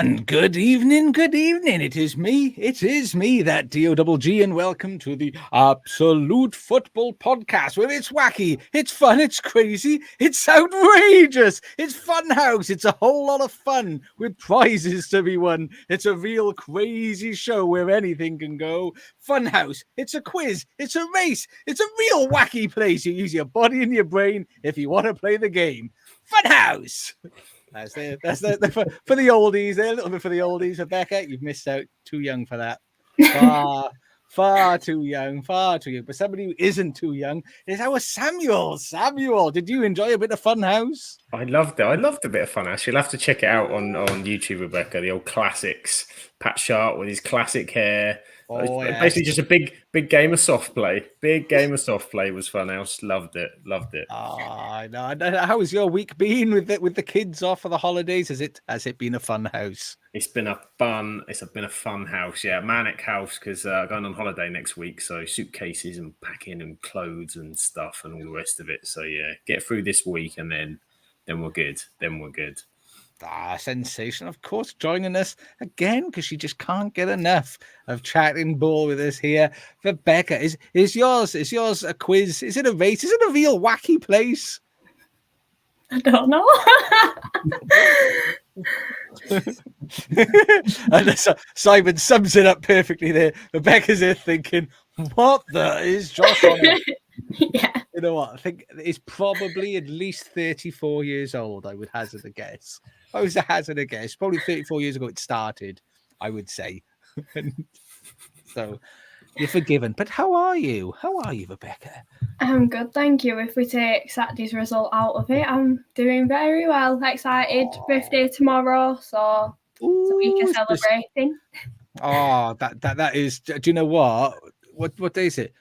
And good evening. It is me, that D-O-double-G, and welcome to the Absolute Football Podcast, where it's wacky, it's fun, it's crazy, it's outrageous, it's funhouse, it's a whole lot of fun with prizes to be won. It's a real crazy show where anything can go. Funhouse, it's a quiz, it's a race, it's a real wacky place. You use your body and your brain if you want to play the game. Funhouse! That's the for the oldies there, a little bit for the oldies. Rebecca, you've missed out. Too young for that. Far too young. But somebody who isn't too young is our Samuel. Samuel, did you enjoy a bit of Funhouse? I loved it. I loved a bit of Funhouse. You'll have to check it out on YouTube, Rebecca. The old classics. Pat Sharp with his classic hair. Basically just a big game of soft play. Big game of soft play was Funhouse. Loved it. Oh, no. How has your week been with the kids off for the holidays? Has it been a fun house? It's been a fun house. Yeah, manic house because going on holiday next week. So suitcases and packing and clothes and stuff and all the rest of it. So yeah, get through this week and then we're good. Sensation, of course, joining us again because she just can't get enough of chatting ball with us here. Rebecca, is yours a quiz? Is it a race? Is it a real wacky place? I don't know. And Simon sums it up perfectly there. Rebecca's there thinking, what the is Josh on it? Yeah. You know what? I think it's probably at least 34 years old, I would hazard a guess. If I was to hazard a guess, probably 34 years ago it started, I would say. So you're forgiven. But how are you? How are you, Rebecca? I'm good, thank you. If we take Saturday's result out of it, I'm doing very well. Excited. Birthday tomorrow, so it's a week of celebrating. That is. Do you know what? What day is it?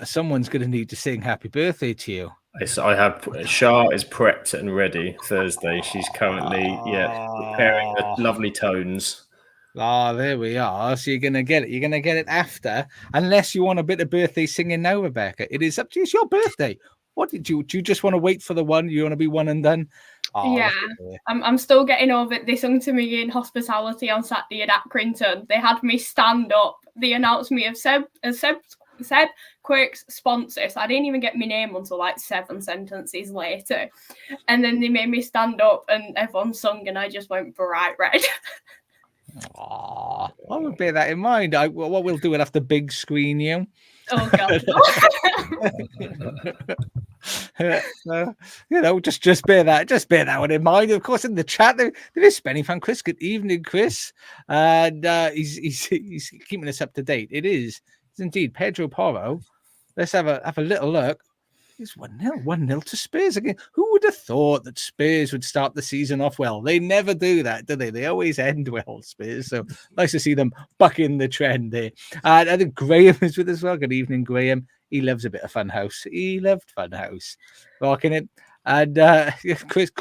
Someone's going to need to sing happy birthday to you. I have Shah is prepped and ready Thursday. She's currently preparing the lovely tones. There we are. So you're going to get it. You're going to get it after, unless you want a bit of birthday singing now, Rebecca. It is up to you. It's your birthday. What do you just want to wait for the one? You want to be one and done? Yeah, I'm still getting over it. They sung to me in hospitality on Saturday at Accrington. They had me stand up. They announced me as Seb Quirk's sponsor, so I didn't even get my name until like 7 sentences later. And then they made me stand up and everyone sung and I just went bright red. I would bear that in mind. What we'll do, we'll have to big screen you. Oh, God. Just bear that one in mind. Of course, in the chat there is Spenny fan Chris. Good evening, Chris. And he's keeping us up to date. It's indeed Pedro Porro. Let's have a little look. It's 1-0 to Spurs again. Who would have thought that Spurs would start the season off well? They never do that, do they? They always end well, Spurs. So nice to see them bucking the trend there. And I think Graham is with us as well. Good evening, Graham. He loves a bit of Funhouse. He loved Funhouse. Rocking it. And Chris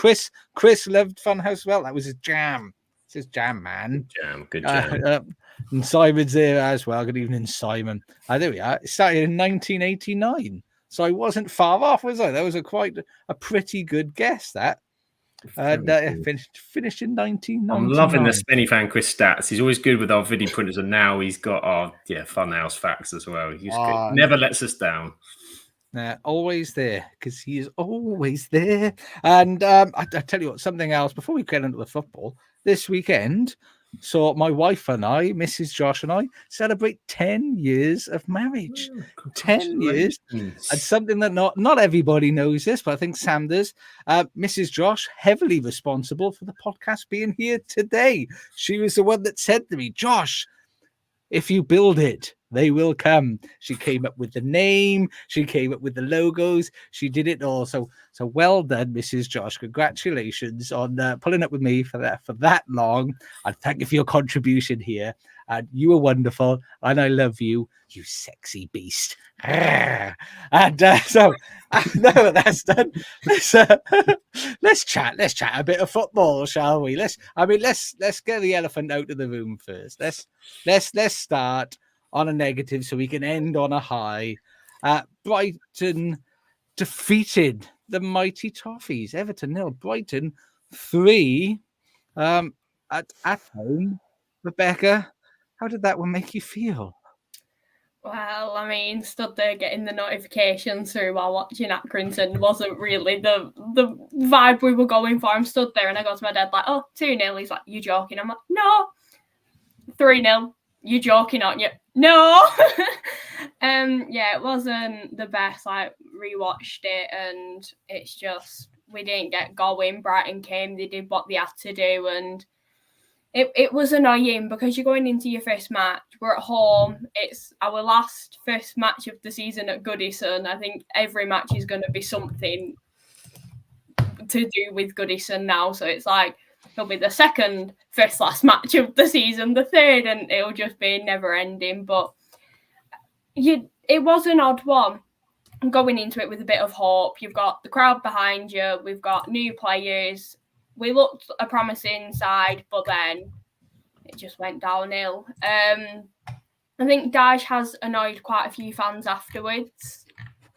loved Funhouse well. That was his jam. It's his jam, man. Good jam. And Simon's there as well. Good evening, Simon. There we are. It started in 1989. So I wasn't far off, was I? That was a pretty good guess, that. Finished in 1999. I'm loving the Spenny fan Chris stats. He's always good with our video printers, and now he's got our Funhouse facts as well. He's good. Never lets us down. Always there, because he is always there. And I tell you what, something else, before we get into the football, this weekend, so my wife and I, Mrs. Josh and I, celebrate 10 years of marriage. 10 years. And something that not everybody knows this, but I think Sam does. Mrs. Josh, heavily responsible for the podcast being here today. She was the one that said to me, Josh, if you build it, they will come. She came up with the name. She came up with the logos. She did it all. So well done, Mrs. Josh. Congratulations on pulling up with me for that long. And thank you for your contribution here. And you were wonderful. And I love you, you sexy beast. And so now that that's done, let's chat a bit of football, shall we? Let's get the elephant out of the room first. Let's start on a negative so we can end on a high. Brighton defeated the mighty Toffees. Everton 0, Brighton 3. at home. Rebecca, how did that one make you feel? Well, I mean, stood there getting the notifications through while watching Accrington wasn't really the vibe we were going for. I'm stood there and I go to my dad like, oh, 2-0. He's like, you joking? I'm like, no. 3-0. You joking, aren't you? No. Yeah, it wasn't the best. Like, rewatched it and it's just, we didn't get going. Brighton came, they did what they had to do, and it was annoying because you're going into your first match. We're at home. It's our first match of the season at Goodison. I think every match is going to be something to do with Goodison now. So it's like, it'll be the second last match of the season, the third, and it'll just be never ending. But it was an odd one. Going into it with a bit of hope. You've got the crowd behind you. We've got new players. We looked a promising side, but then it just went downhill. I think Daesh has annoyed quite a few fans afterwards.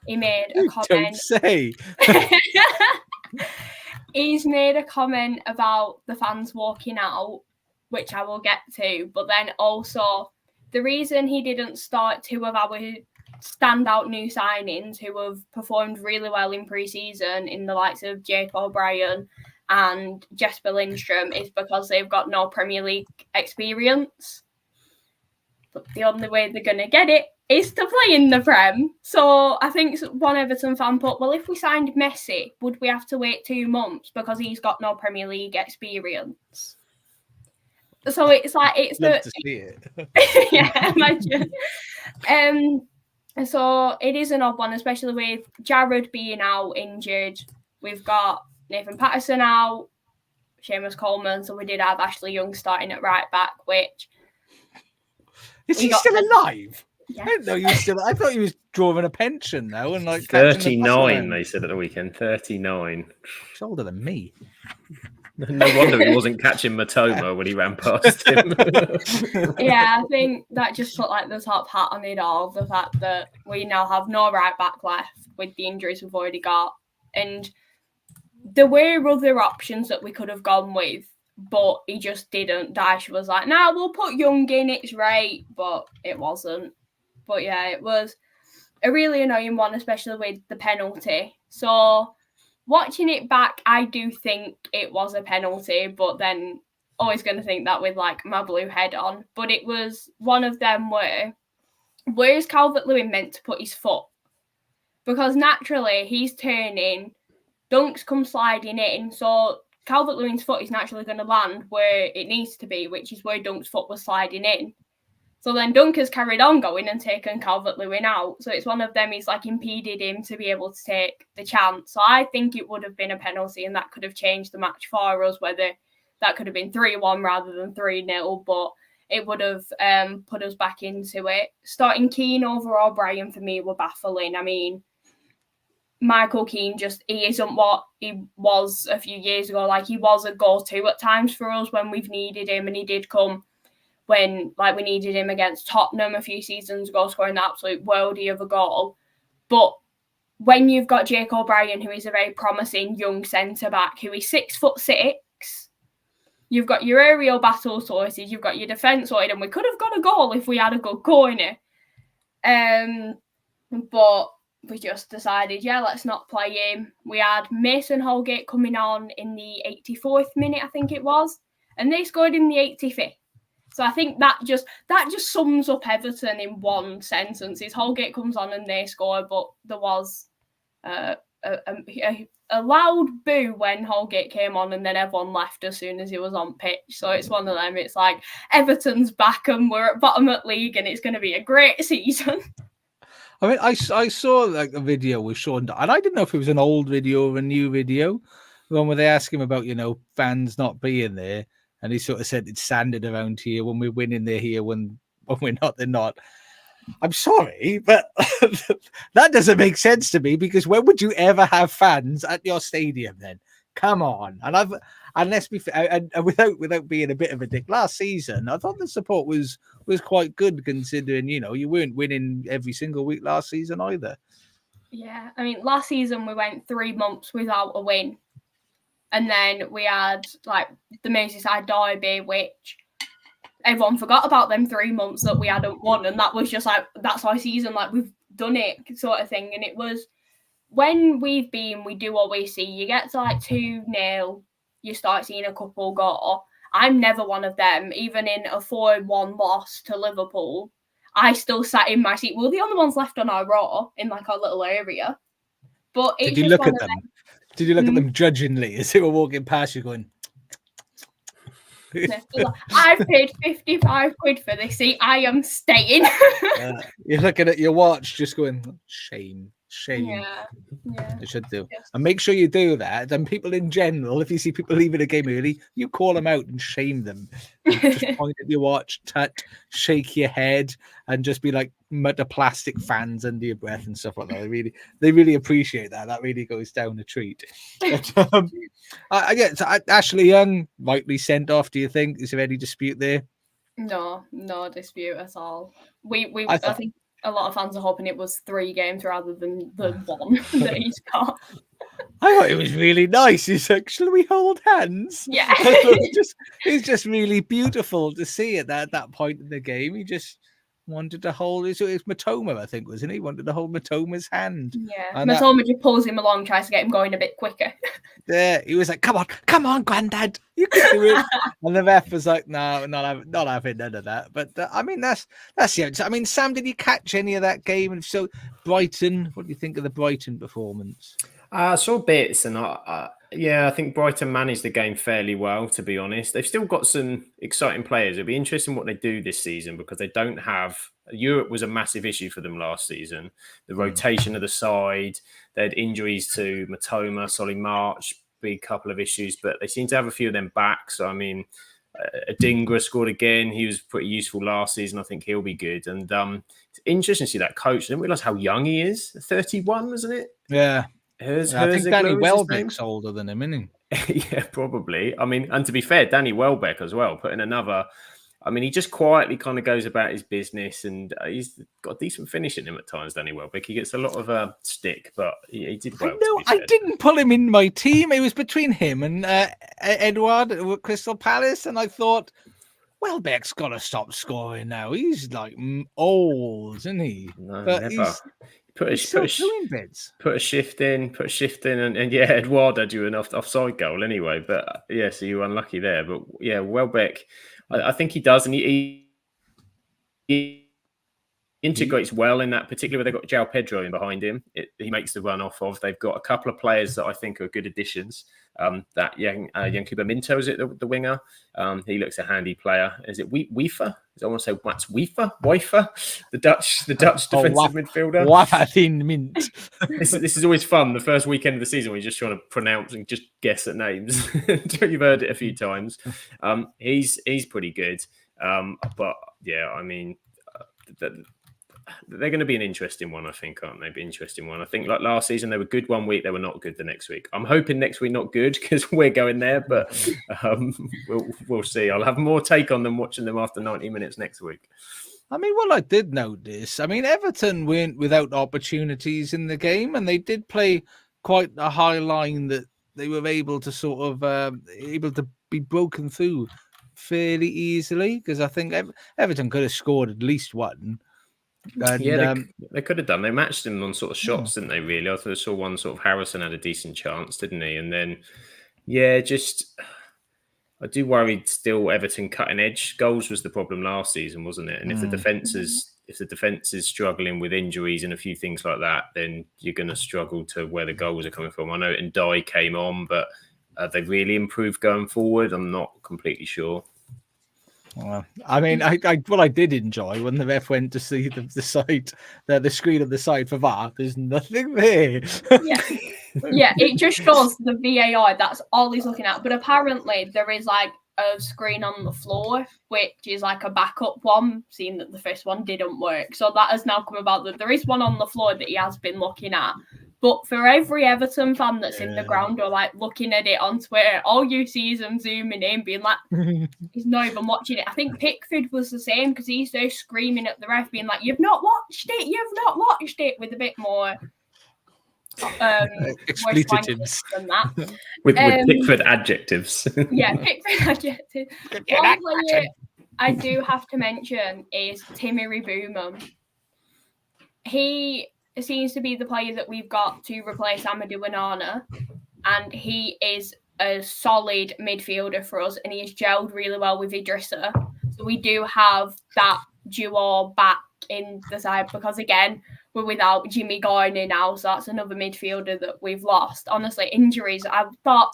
He made a comment. Don't say. He's made a comment about the fans walking out, which I will get to. But then also, the reason he didn't start two of our standout new signings who have performed really well in pre-season in the likes of Jake O'Brien and Jesper Lindstrom is because they've got no Premier League experience. But the only way they're going to get it is to play in the Prem. So I think one Everton fan put, well, if we signed Messi, would we have to wait 2 months because he's got no Premier League experience? So it's like, it's love to see it. Yeah, imagine. So it is an odd one, especially with Jared being out injured. We've got Nathan Patterson out, Seamus Coleman, so we did have Ashley Young starting at right back, which... Is he still alive? Yeah. I didn't know he was still... I thought he was drawing a pension now. And like 39, they said at the weekend. 39. He's older than me. No wonder he wasn't catching Matoma when he ran past him. Yeah, I think that just put like the top hat on it all. The fact that we now have no right back left with the injuries we've already got. And there were other options that we could have gone with, but he just didn't. Daesh was like, nah, we'll put Young in, it's right, but it wasn't. But yeah, it was a really annoying one, especially with the penalty. So watching it back, I do think it was a penalty, but then always going to think that with like my blue head on. But it was one of them where's Calvert-Lewin meant to put his foot? Because naturally he's turning, Dunk's come sliding in, so Calvert-Lewin's foot is naturally going to land where it needs to be, which is where Dunk's foot was sliding in. So then Dunk has carried on going and taken Calvert-Lewin out. So it's one of them, he's like impeded him to be able to take the chance. So I think it would have been a penalty and that could have changed the match for us, whether that could have been 3-1 rather than 3-0, but it would have put us back into it. Starting Keane over O'Brien for me were baffling. I mean, Michael Keane he isn't what he was a few years ago. Like, he was a go-to at times for us when we've needed him, and he did come when like we needed him against Tottenham a few seasons ago, scoring an absolute worldie of a goal. But when you've got Jake O'Brien, who is a very promising young centre-back, who is 6'6", you've got your aerial battle sorted, you've got your defence sorted, and we could have got a goal if we had a good corner. But we just decided, yeah, let's not play him. We had Mason Holgate coming on in the 84th minute, I think it was, and they scored in the 85th. So I think that just sums up Everton in one sentence. Is Holgate comes on and they score, but there was a loud boo when Holgate came on, and then everyone left as soon as he was on pitch. So it's one of them. It's like Everton's back and we're at bottom of league, and it's going to be a great season. I mean, I saw like a video with Sean, and I didn't know if it was an old video or a new video, the one where they ask him about, fans not being there. And he sort of said it's standard around here. When we're winning, they're here. When we're not, they're not. I'm sorry, but that doesn't make sense to me, because when would you ever have fans at your stadium then? Come on. And let's be fair, and without being a bit of a dick, last season, I thought the support was quite good, considering, you weren't winning every single week last season either. Yeah, I mean, last season we went 3 months without a win. And then we had like the Merseyside derby, which everyone forgot about them 3 months that we hadn't won. And that was just like, that's our season, like we've done it sort of thing. And it was when we do what we see. You get to like 2-0, you start seeing a couple go. I'm never one of them. Even in a 4-1 loss to Liverpool, I still sat in my seat. We're the only ones left on our row in like our little area. But did you look at them? Did you look at them grudgingly as they were walking past you going, I've paid 55 quid for this seat. I am staying. You're looking at your watch just going, shame. Yeah. It should do. And make sure you do that. And people in general, if you see people leaving a game early, you call them out and shame them. Just point at your watch, shake your head, and just be like mutter plastic fans under your breath and stuff like that. They really appreciate that. That really goes down a treat. But, Ashley Young rightly sent off. Do you think? Is there any dispute there? No dispute at all. I think a lot of fans are hoping it was 3 games rather than the 1 that he's got. I thought it was really nice. He's like, shall we hold hands? Yeah. It's just really beautiful to see at that point in the game. He just wanted to hold it's Matoma, I think, wasn't he? He wanted to hold Matoma's hand. Yeah. And Matoma just pulls him along, tries to get him going a bit quicker. Yeah, he was like, come on, Granddad, you can do it. And the ref was like, no, not having none of that. But I mean, that's it. I mean, Sam, did you catch any of that game? And so, Brighton, what do you think of the Brighton performance? I saw bits, and I think Brighton managed the game fairly well, to be honest. They've still got some exciting players. It'll be interesting what they do this season because they don't have... Europe was a massive issue for them last season. The rotation of the side, they had injuries to Matoma, Solly March, big couple of issues, but they seem to have a few of them back. So, I mean, Adingra scored again. He was pretty useful last season. I think he'll be good. And it's interesting to see that coach. I didn't realise how young he is. 31, wasn't it? Yeah. I think Danny Welbeck's older than him, isn't he? Yeah, probably. I mean, and to be fair, Danny Welbeck as well, putting another... I mean, he just quietly kind of goes about his business, and he's got a decent finish in him at times, Danny Welbeck. He gets a lot of stick, but he did well. I didn't pull him in my team. It was between him and Edouard at Crystal Palace, and I thought, Welbeck's got to stop scoring now. He's like old, isn't he? No, but never. Put a shift in, and yeah, Edouard had you an offside goal anyway. But yeah, so you were unlucky there. But yeah, Welbeck, I think he does, and he integrates well in that, particularly where they've got João Pedro in behind him. He makes the run off of. They've got a couple of players that I think are good additions. That young Yankuba Minto, is it the winger? He looks a handy player. Is it Wiefer? I want to say what's Wiefer? The Dutch defensive midfielder. Wafathin Mint. This is always fun. The first weekend of the season, we're just trying to pronounce and just guess at names. You've heard it a few times. He's pretty good. But yeah, I mean, they're going to be an interesting one, I think, aren't they? Be an interesting one. I think like last season, they were good one week, they were not good the next week. I'm hoping next week not good because we're going there, but we'll see. I'll have more take on them watching them after 90 minutes next week. I mean, what I did notice, Everton weren't without opportunities in the game, and they did play quite a high line that they were able to sort of able to be broken through fairly easily, because I think Everton could have scored at least one. And, yeah, they could have done. They matched them on sort of shots, didn't they, really? I thought I saw one sort of Harrison had a decent chance, didn't he? And then, yeah, just... I do worry still Everton cutting edge goals was the problem last season, wasn't it? And if the defence is struggling with injuries and a few things like that, then you're going to struggle to where the goals are coming from. I know Ndai came on, but have they really improved going forward? I'm not completely sure. Well, I mean, I did enjoy when the ref went to see the site, the screen of the side for VAR. There's nothing there. Yeah, it just shows the VAR. That's all he's looking at. But apparently, there is like a screen on the floor, which is like a backup one, seeing that the first one didn't work. So that has now come about that there is one on the floor that he has been looking at. But for every Everton fan that's in the ground or like looking at it on Twitter, all you see is him zooming in, being like, he's not even watching it. I think Pickford was the same because he's there screaming at the ref, being like, you've not watched it, with a bit more expletives than that. with Pickford adjectives. Yeah, Pickford adjectives. One player I do have to mention is Timmy Boomham. He seems to be the player that we've got to replace Amadou Onana, and he is a solid midfielder for us, and he has gelled really well with Idrissa. So we do have that duo back in the side, because again, we're without Jimmy Garner now, so that's another midfielder that we've lost. Honestly, injuries, I thought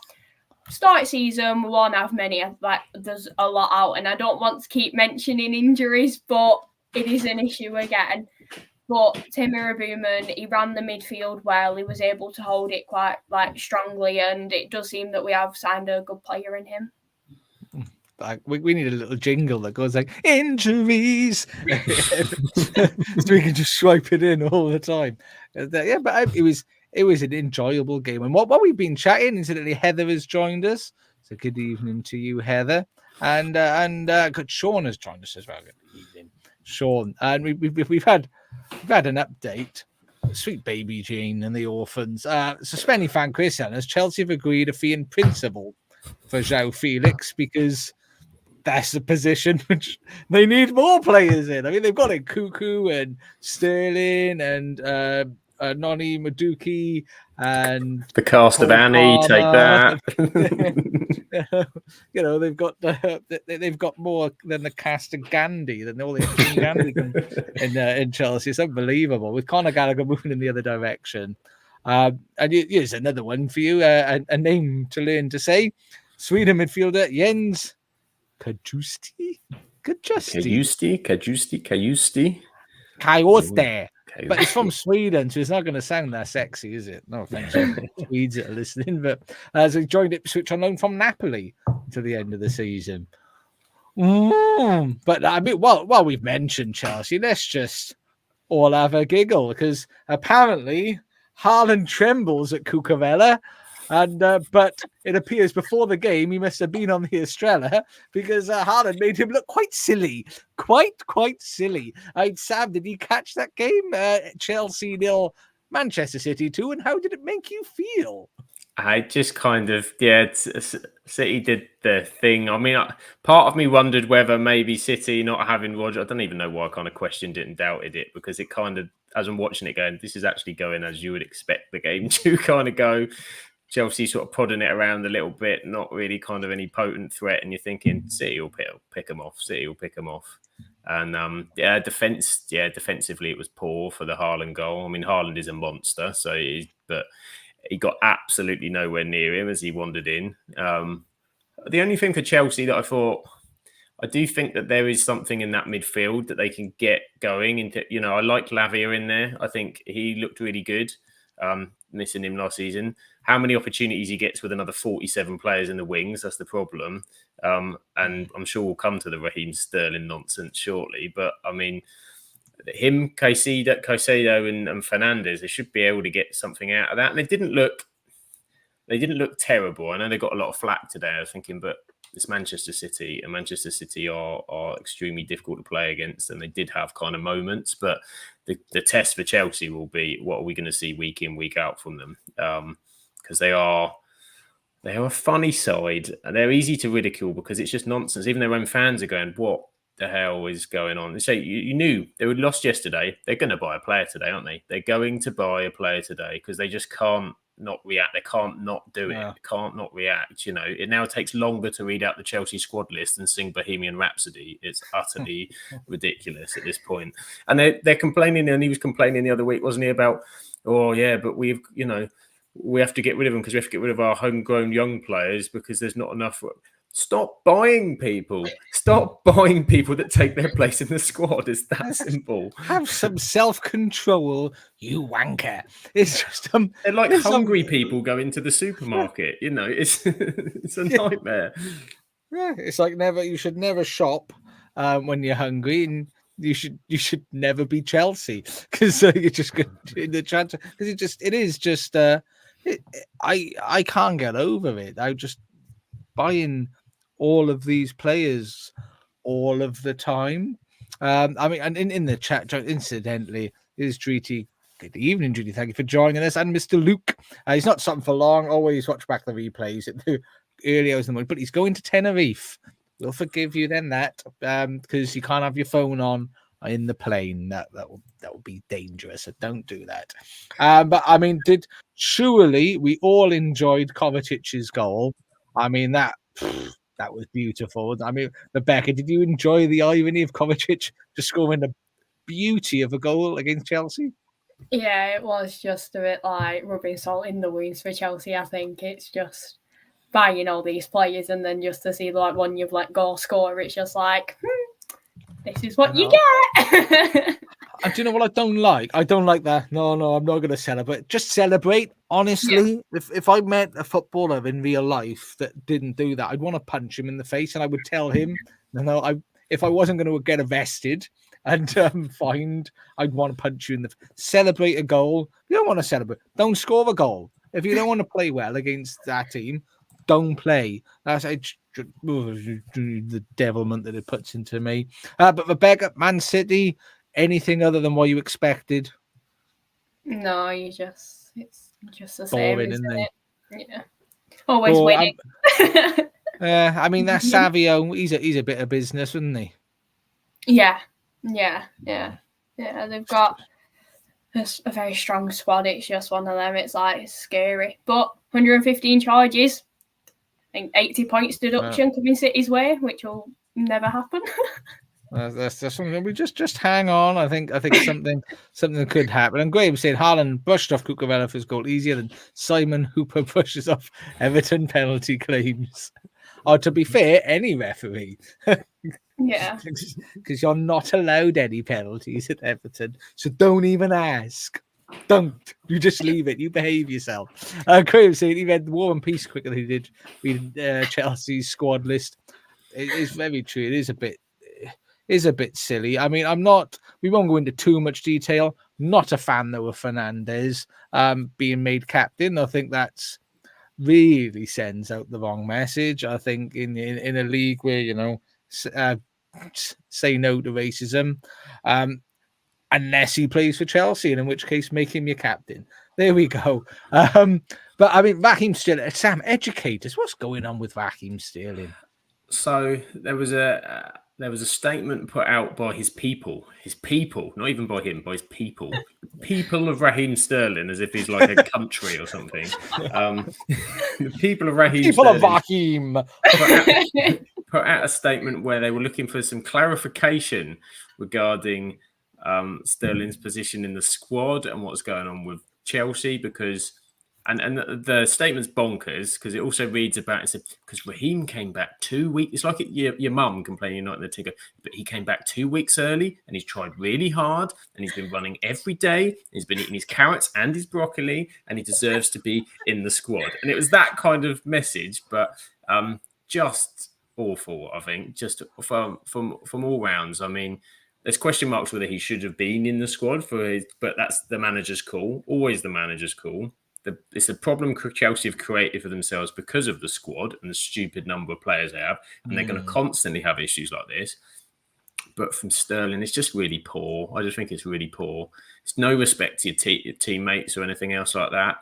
start season, we won't have many, like there's a lot out, and I don't want to keep mentioning injuries, but it is an issue again. But Timmy Boomham, he ran the midfield well. He was able to hold it quite strongly, and it does seem that we have signed a good player in him. Like we need a little jingle that goes like injuries, so we can just swipe it in all the time. Yeah, but it was an enjoyable game. And what we've been chatting, incidentally, Heather has joined us. So good evening to you, Heather, and good Sean has joined us as well. Good evening, Sean. And we've had an update. Sweet baby Jane and the orphans. So Spenny fan Chris says Chelsea have agreed a fee in principle for João Felix because that's the position which they need more players in. I mean, they've got it Cuckoo and Sterling and Noni Maduki and the cast of Annie. Take that. They've got more than the cast of Gandhi, than all the Gandhi in Chelsea. It's unbelievable. With Conor Gallagher moving in the other direction. And here's another one for you, a name to learn to say. Sweden midfielder Jens Kajusti. But it's from Sweden, so it's not going to sound that sexy, is it? No offense to Swedes that are listening, but so he joined Ipswich on loan from Napoli to the end of the season. But I mean, while we've mentioned Chelsea, let's just all have a giggle, because apparently Haaland trembles at Cucurella. And but it appears before the game he must have been on the Estrella, because Haaland made him look quite silly, quite silly. Sam, did you catch that game? Chelsea 0, Manchester City 2, and how did it make you feel? I just kind of, City did their thing. I mean, part of me wondered whether maybe City not having Roger, I don't even know why I kind of questioned it and doubted it, because it kind of, as I'm watching it going, this is actually going as you would expect the game to kind of go. Chelsea sort of prodding it around a little bit, not really kind of any potent threat, and you're thinking City will pick them off. City will pick them off. And defensively it was poor for the Haaland goal. I mean, Haaland is a monster, but he got absolutely nowhere near him as he wandered in. The only thing for Chelsea that I do think that there is something in that midfield that they can get going into. I like Lavia in there. I think he looked really good. Missing him last season. How many opportunities he gets with another 47 players in the wings, that's the problem. And I'm sure we'll come to the Raheem Sterling nonsense shortly. But I mean, him, Caicedo and Fernandes, they should be able to get something out of that. And they didn't look terrible. I know they got a lot of flack today. I was thinking, but it's Manchester City, and Manchester City are extremely difficult to play against, and they did have kind of moments. But the test for Chelsea will be, what are we going to see week in, week out from them? Because they are a funny side, and they're easy to ridicule because it's just nonsense. Even their own fans are going, what the hell is going on? So you knew they were lost yesterday. They're going to buy a player today, aren't they? They're going to buy a player today because they just can't not react. They can't not do it. They can't not react. It now takes longer to read out the Chelsea squad list and sing Bohemian Rhapsody. It's utterly ridiculous at this point. And they're complaining, and he was complaining the other week, wasn't he, about, but we have to get rid of them because we have to get rid of our homegrown young players because there's not enough. Stop buying people. Stop buying people that take their place in the squad. It's that simple. Have some self-control, you wanker. It's just they're like hungry people go into the supermarket. It's a nightmare. Yeah, it's like you should never shop when you're hungry, and you should never be Chelsea because you're just going in the transfer because I can't get over it. I just buying all of these players all of the time. I mean, and in the chat, incidentally, is Treaty Good evening, Judy. Thank you for joining us. And Mr. Luke. He's not something for long. Always watch back the replays at the early hours in the morning. But he's going to Tenerife. We'll forgive you then that, because you can't have your phone on in the plane. That will be dangerous. So don't do that. But I mean, surely we all enjoyed Kovacic's goal. I mean, that was beautiful. I mean, Rebecca, did you enjoy the irony of Kovacic just scoring the beauty of a goal against Chelsea? Yeah, it was just a bit like rubbing salt in the wounds for Chelsea. I think it's just buying all these players and then just to see like one you've let go score, it's just like, this is what you get. And do you know what I don't like? I don't like that. No, I'm not going to celebrate. Just celebrate. Honestly, if I met a footballer in real life that didn't do that, I'd want to punch him in the face, and I would tell him, if I wasn't going to get arrested and fined, I'd want to punch you in the celebrate a goal. You don't want to celebrate. Don't score a goal. If you don't want to play well against that team, don't play. That's the devilment that it puts into me. But Rebecca, Man City, anything other than what you expected? No, it's just the boring, same, isn't it? Yeah, always winning. I mean, that Savio, he's a bit of business, isn't he? Yeah. They've got a very strong squad. It's just one of them. It's like scary, but 115 charges. I think 80 points deduction coming City's way, which will never happen. That's something we just hang on. I think something could happen. And Graham said Haaland brushed off Cucurella for his goal easier than Simon Hooper brushes off Everton penalty claims. Or to be fair, any referee. Yeah. Because you're not allowed any penalties at Everton. So don't even ask. Don't. You just leave it. You behave yourself. Graham said he read War and Peace quicker than he did read Chelsea's squad list. It's very true. It is a bit silly. I mean, we won't go into too much detail. Not a fan though of Fernandes being made captain. I think that's really sends out the wrong message. I think in a league where, say no to racism, unless he plays for Chelsea, and in which case make him your captain. There we go. But I mean, Raheem Sterling, Sam, educate us. What's going on with Raheem Sterling? So there was a statement put out by his people, not even by him, by his people of Raheem Sterling, as if he's like a country or something. The people of Raheem Sterling, of Raheem put out a statement where they were looking for some clarification regarding Sterling's position in the squad and what's going on with Chelsea, because and the statement's bonkers because it also reads about because Raheem came back 2 weeks. It's like your mum complaining you're not in the ticker, but he came back 2 weeks early and he's tried really hard and he's been running every day. He's been eating his carrots and his broccoli and he deserves to be in the squad. And it was that kind of message, but just awful. I think just from all rounds. I mean, there's question marks whether he should have been in the squad but that's the manager's call. Always the manager's call. It's a problem Chelsea have created for themselves because of the squad and the stupid number of players they have, and they're going to constantly have issues like this. But from Sterling, it's just really poor. I just think it's really poor. It's no respect to your teammates or anything else like that.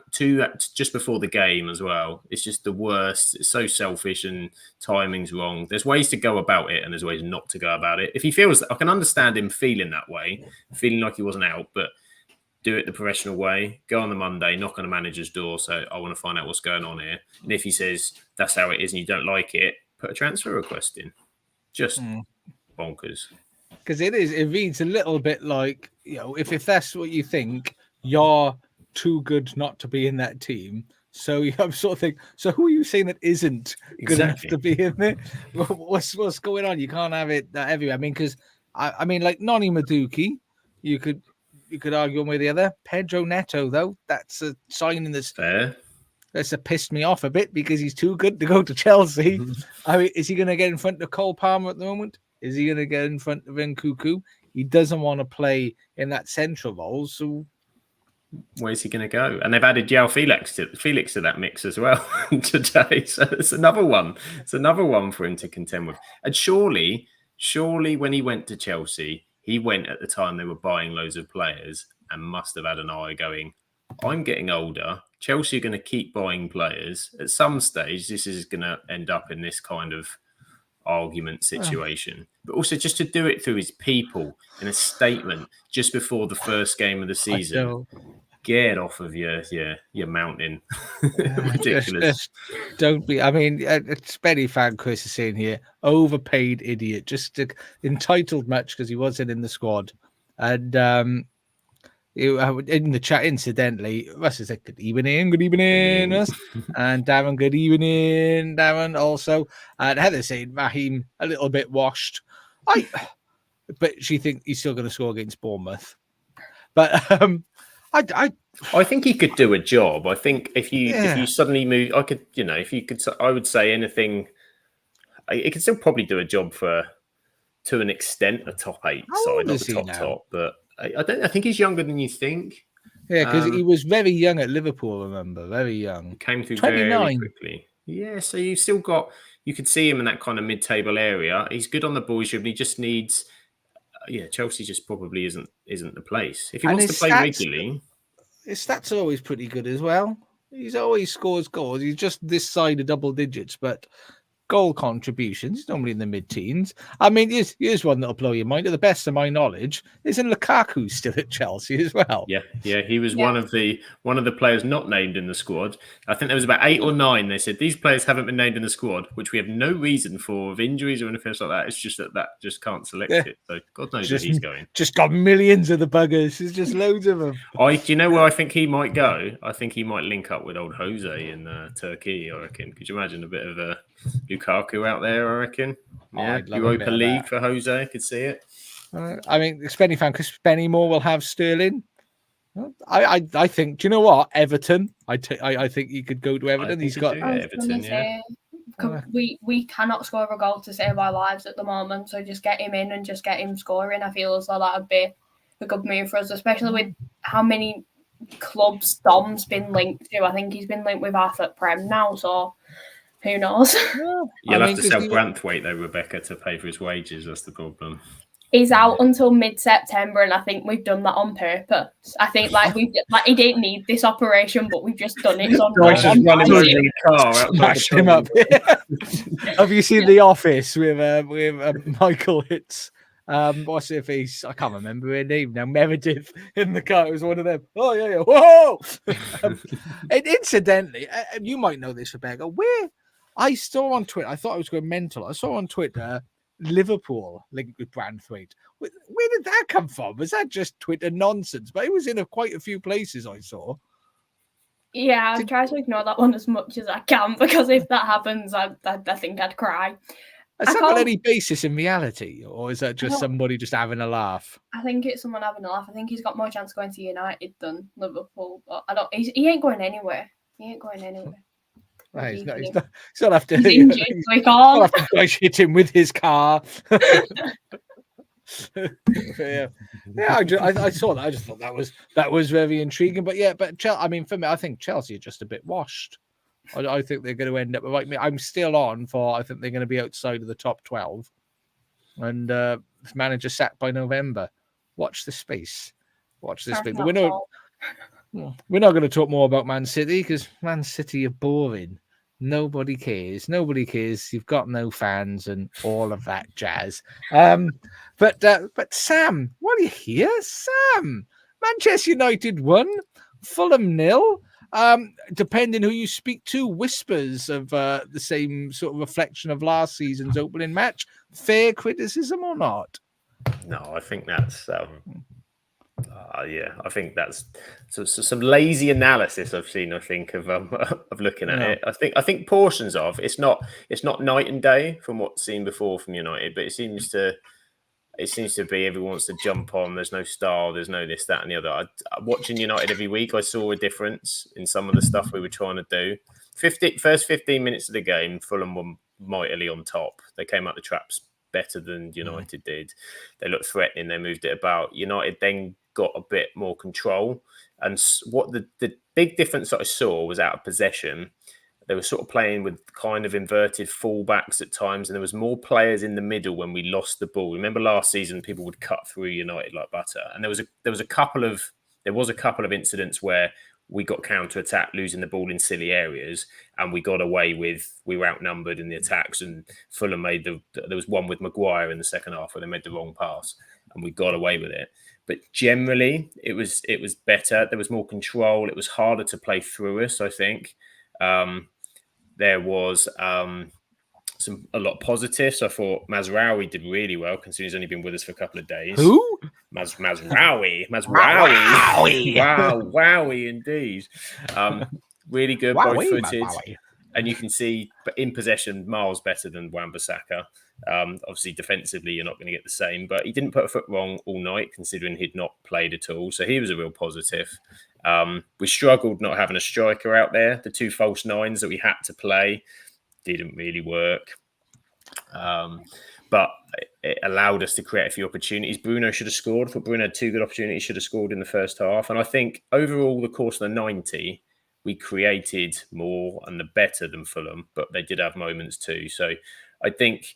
Just before the game as well. It's just the worst. It's so selfish and timing's wrong. There's ways to go about it and there's ways not to go about it. If he feels, I can understand him feeling that way, feeling like he wasn't out, but do it the professional way. Go on the Monday, knock on the manager's door. So I want to find out what's going on here. And if he says that's how it is and you don't like it, put a transfer request in. Just bonkers. Because it reads a little bit like, if that's what you think, you're too good not to be in that team. So you have sort of think, so who are you saying that isn't good enough to be in there? What's going on? You can't have it everywhere. I mean, because I mean, like Noni Madueke, you could argue one way or the other. Pedro Neto, though, that's a sign in this. Fair. That's pissed me off a bit because he's too good to go to Chelsea. I mean, is he going to get in front of Cole Palmer at the moment? Is he going to get in front of Nkuku? He doesn't want to play in that central role, so where's he going to go? And they've added João Felix to that mix as well today. So it's another one. It's another one for him to contend with. And surely when he went to Chelsea, he went at the time they were buying loads of players and must have had an eye going, I'm getting older. Chelsea are going to keep buying players. At some stage, this is going to end up in this kind of argument situation. But also just to do it through his people in a statement just before the first game of the season. Get off of your mountain. Ridiculous. Just don't be. I mean, it's Benny fan Chris is saying here, overpaid idiot, just entitled much because he wasn't in the squad. And in the chat, incidentally, Russ is like, good evening, Russ. And Darren, good evening, Darren, also. And Heather saying, Raheem, a little bit washed. But she thinks he's still going to score against Bournemouth. But I think he could do a job. I think if you suddenly move, I would say anything. He could still probably do a job to an extent, a top 8 side, not the top. But I think he's younger than you think. Yeah, because he was very young at Liverpool. Remember, very young. Came through 29. Very quickly. Yeah, so you've still got. You could see him in that kind of mid-table area. He's good on the ball. He just needs. Chelsea just probably isn't the place. If he wants to play regularly. His stats are always pretty good as well. He's always scores goals. He's just this side of double digits, but goal contributions normally in the mid-teens. I mean, here's one that'll blow your mind. To the best of my knowledge, isn't Lukaku still at Chelsea as well? Yeah, he was one of the players not named in the squad. I think there was about 8 or 9. They said these players haven't been named in the squad, which we have no reason for of injuries or anything like that. It's just that just can't select it. So God knows where he's going. Just got millions of the buggers. There's just loads of them. Do you know where I think he might go? I think he might link up with old Jose in Turkey. I reckon. Could you imagine a bit of a Lukaku out there? I reckon. Yeah, Europa League for Jose. I could see it. I mean, Spenny fan Chris Bennymore will have Sterling. I think. Do you know what? Everton. I think he could go to Everton. He's got Everton. Yeah. We cannot score a goal to save our lives at the moment, so just get him in and just get him scoring. I feel as though that would be a good move for us, especially with how many clubs Dom's been linked to. I think he's been linked with Arthur Prem now, so who knows? You'll have to sell Branthwaite though, Rebecca, to pay for his wages. That's the problem. He's out until mid-September, and I think we've done that on purpose. I think he didn't need this operation, but we've just done it. Smash him up. Have you seen The Office with Michael Hitz? What's her face? I can't remember her name now. Meredith in the car. It was one of them. Oh yeah. Whoa! And incidentally, you might know this, Rebecca. Where I saw on Twitter, I thought I was going mental. I saw on Twitter Liverpool linked with Brentford. Where did that come from? Was that just Twitter nonsense? But it was in quite a few places I saw. Yeah, I try to ignore that one as much as I can, because if that happens, I think I'd cry. Has that got any basis in reality, or is that just somebody just having a laugh? I think it's someone having a laugh. I think he's got more chance of going to United than Liverpool, but he ain't going anywhere. Right, he's not after. He's injured, so he can't. Guys hit him with his car. I saw that. I just thought that was very intriguing. But I mean, for me, I think Chelsea are just a bit washed. I think they're going to end up right. I'm still on for. I think they're going to be outside of the top 12, and manager sacked by November. Watch this space. But we're not going to talk more about Man City, because Man City are boring. Nobody cares. You've got no fans and all of that jazz. But Sam, what do you hear? Sam, Manchester United won, Fulham 0. Depending who you speak to, whispers of the same sort of reflection of last season's opening match. Fair criticism or not? No, I think that's I think that's some lazy analysis I've seen. I think of looking at it. I think portions of it's not night and day from what's seen before from United, but it seems to be everyone wants to jump on. There's no style. There's no this, that, and the other. Watching United every week, I saw a difference in some of the stuff we were trying to do. First 15 minutes of the game, Fulham were mightily on top. They came out the traps better than United did. They looked threatening. They moved it about. United then got a bit more control. And what the big difference that I saw was out of possession. They were sort of playing with kind of inverted fullbacks at times, and there was more players in the middle when we lost the ball. Remember last season, people would cut through United like butter, and there was a couple of there was a couple of incidents where we got counter-attacked, losing the ball in silly areas, and we got away with, we were outnumbered in the attacks, and Fulham there was one with Maguire in the second half where they made the wrong pass, and we got away with it. But generally, it was better. There was more control. It was harder to play through us, I think. There was a lot of positives. I thought Mazraoui did really well, considering he's only been with us for a couple of days. Who? Mazraoui. Wowie, indeed. Really good, both footed. And you can see, but in possession, miles better than Wan-Bissaka. Obviously, defensively, you're not going to get the same, but he didn't put a foot wrong all night, considering he'd not played at all. So he was a real positive. We struggled not having a striker out there. The 2 false nines that we had to play didn't really work. But it allowed us to create a few opportunities. Bruno should have scored. I thought Bruno had 2 good opportunities, should have scored in the first half. And I think overall, the course of the 90, we created more and the better than Fulham, but they did have moments too. So I think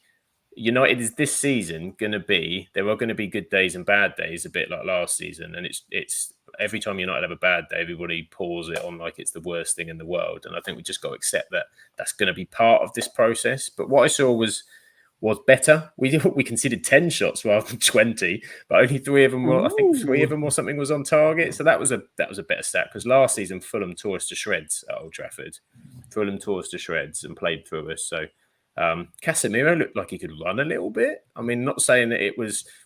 United is this season there are going to be good days and bad days, a bit like last season. And it's every time United have a bad day, everybody pours it on like it's the worst thing in the world. And I think we just got to accept that that's going to be part of this process. But what I saw was better. We conceded 10 shots rather than 20, but only 3 of them were. I think 3 of them or something was on target. So that was a better stat, because last season Fulham tore us to shreds at Old Trafford. Fulham tore us to shreds and played through us. So Casemiro looked like he could run a little bit. I mean, not saying that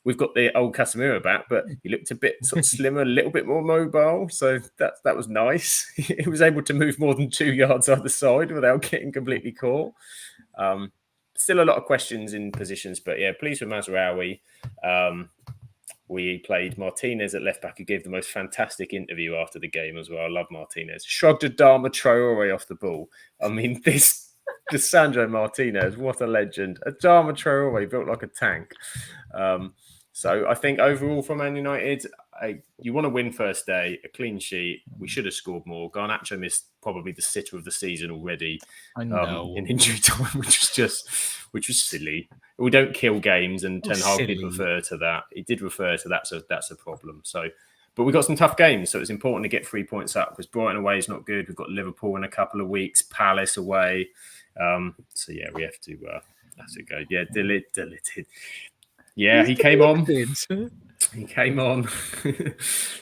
we've got the old Casemiro back, but he looked a bit sort of slimmer, a little bit more mobile. So that was nice. He was able to move more than 2 yards either side without getting completely caught. Still a lot of questions in positions, but yeah, pleased with Mazraoui. We played Martinez at left back, who gave the most fantastic interview after the game as well. I love Martinez. Shrugged Adama Traore off the ball. I mean, this Sandro Martinez, what a legend. Adama Traore built like a tank. So I think overall for Man United, you want to win first day, a clean sheet. We should have scored more. Garnacho missed probably the sitter of the season already. I know. In injury time, which was silly. We don't kill games, and Ten Hag did refer to that. He did refer to that, so that's a problem. So, but we got some tough games, so it's important to get 3 points up, because Brighton away is not good. We've got Liverpool in a couple of weeks, Palace away. So yeah, we have to go. Yeah, deleted. Yeah, he came on. He came on.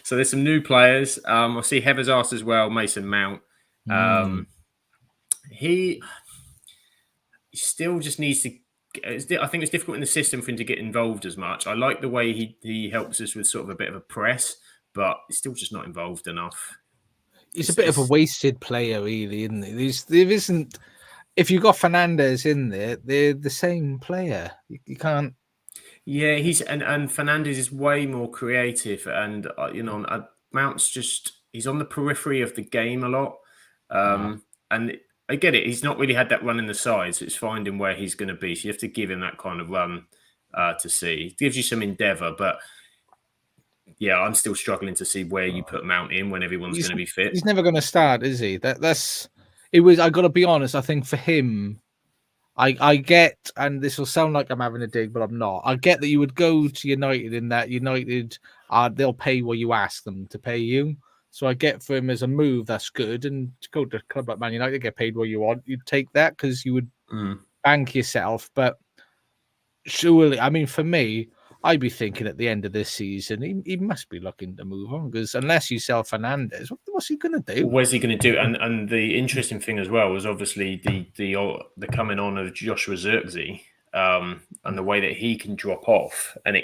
So there's some new players. I see Heather's asked as well, Mason Mount. He still just needs to. I think it's difficult in the system for him to get involved as much. I like the way he helps us with sort of a bit of a press, but he's still just not involved enough. He's a bit of a wasted player, really, isn't he? There isn't. If you've got Fernandes in there, they're the same player. You can't. Yeah, and Fernandes is way more creative, and Mount's he's on the periphery of the game a lot. And I get it; he's not really had that run in the side, so it's finding where he's going to be. So you have to give him that kind of run to see. It gives you some endeavour, but yeah, I'm still struggling to see where you put Mount in when everyone's going to be fit. He's never going to start, is he? It was. I got to be honest. I think for him. I get, and this will sound like I'm having a dig, but I'm not. I get that you would go to United in that United, they'll pay what you ask them to pay you. So I get for him as a move, that's good. And to go to a club like Man United, get paid what you want, you'd take that because you would bank yourself. But surely, I mean, for me, I'd be thinking at the end of this season, he must be looking to move on, because unless you sell Fernandes, what's he going to do? What's he going to do? And the interesting thing as well was obviously the coming on of Joshua Zirkzee, and the way that he can drop off. And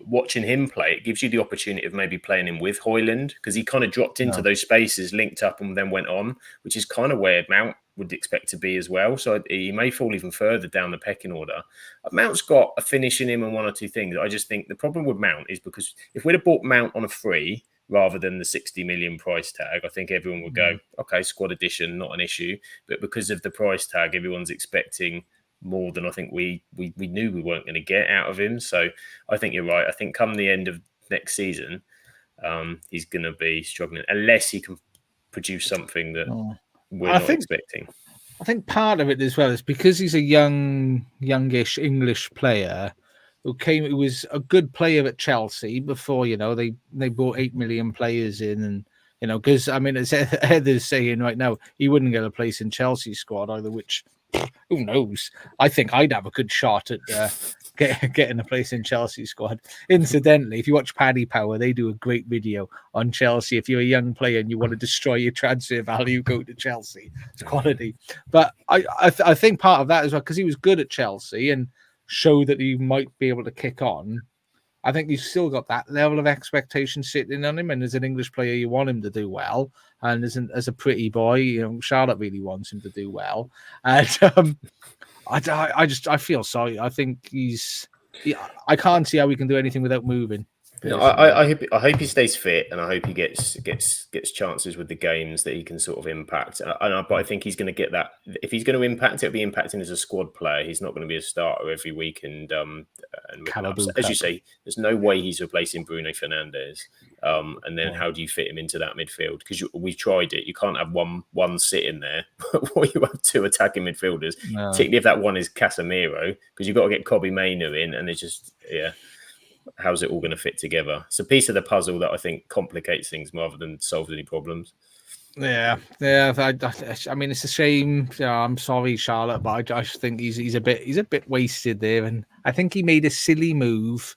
watching him play, it gives you the opportunity of maybe playing him with Højlund, because he kind of dropped into those spaces, linked up, and then went on, which is kind of where Mount would expect to be as well. So he may fall even further down the pecking order. Mount's got a finish in him and 1 or 2 things. I just think the problem with Mount is, because if we'd have bought Mount on a free rather than the 60 million price tag, I think everyone would go, okay, squad addition, not an issue. But because of the price tag, everyone's expecting more than I think we knew we weren't going to get out of him. So I think you're right. I think come the end of next season, he's going to be struggling unless he can produce something that we're not expecting. I think part of it as well is because he's a youngish English player. who was a good player at Chelsea before, they brought 8 million players in, and because I mean, as Heather's saying right now, he wouldn't get a place in Chelsea's squad either, which who knows? I think I'd have a good shot at getting a place in Chelsea's squad. Incidentally, if you watch Paddy Power, they do a great video on Chelsea. If you're a young player and you want to destroy your transfer value, go to Chelsea. It's quality. But I think part of that is because he was good at Chelsea and showed that he might be able to kick on. I think he's still got that level of expectation sitting on him, and as an English player, you want him to do well. And as a pretty boy, Charlotte really wants him to do well. And I feel sorry. I think I can't see how we can do anything without moving. No, I hope he stays fit, and I hope he gets chances with the games that he can sort of impact. But I think he's going to get that. If he's going to impact, it'll be impacting as a squad player. He's not going to be a starter every week. And as you say, there's no way he's replacing Bruno Fernandes. And then how do you fit him into that midfield? Because we've tried it. You can't have one sitting there while you have 2 attacking midfielders, particularly if that one is Casemiro, because you've got to get Kobbie Mainoo in, and it's just how's it all going to fit together? It's a piece of the puzzle that I think complicates things rather than solves any problems. Yeah. I mean, it's a shame. I'm sorry, Charlotte, but I just think he's a bit wasted there, and I think he made a silly move,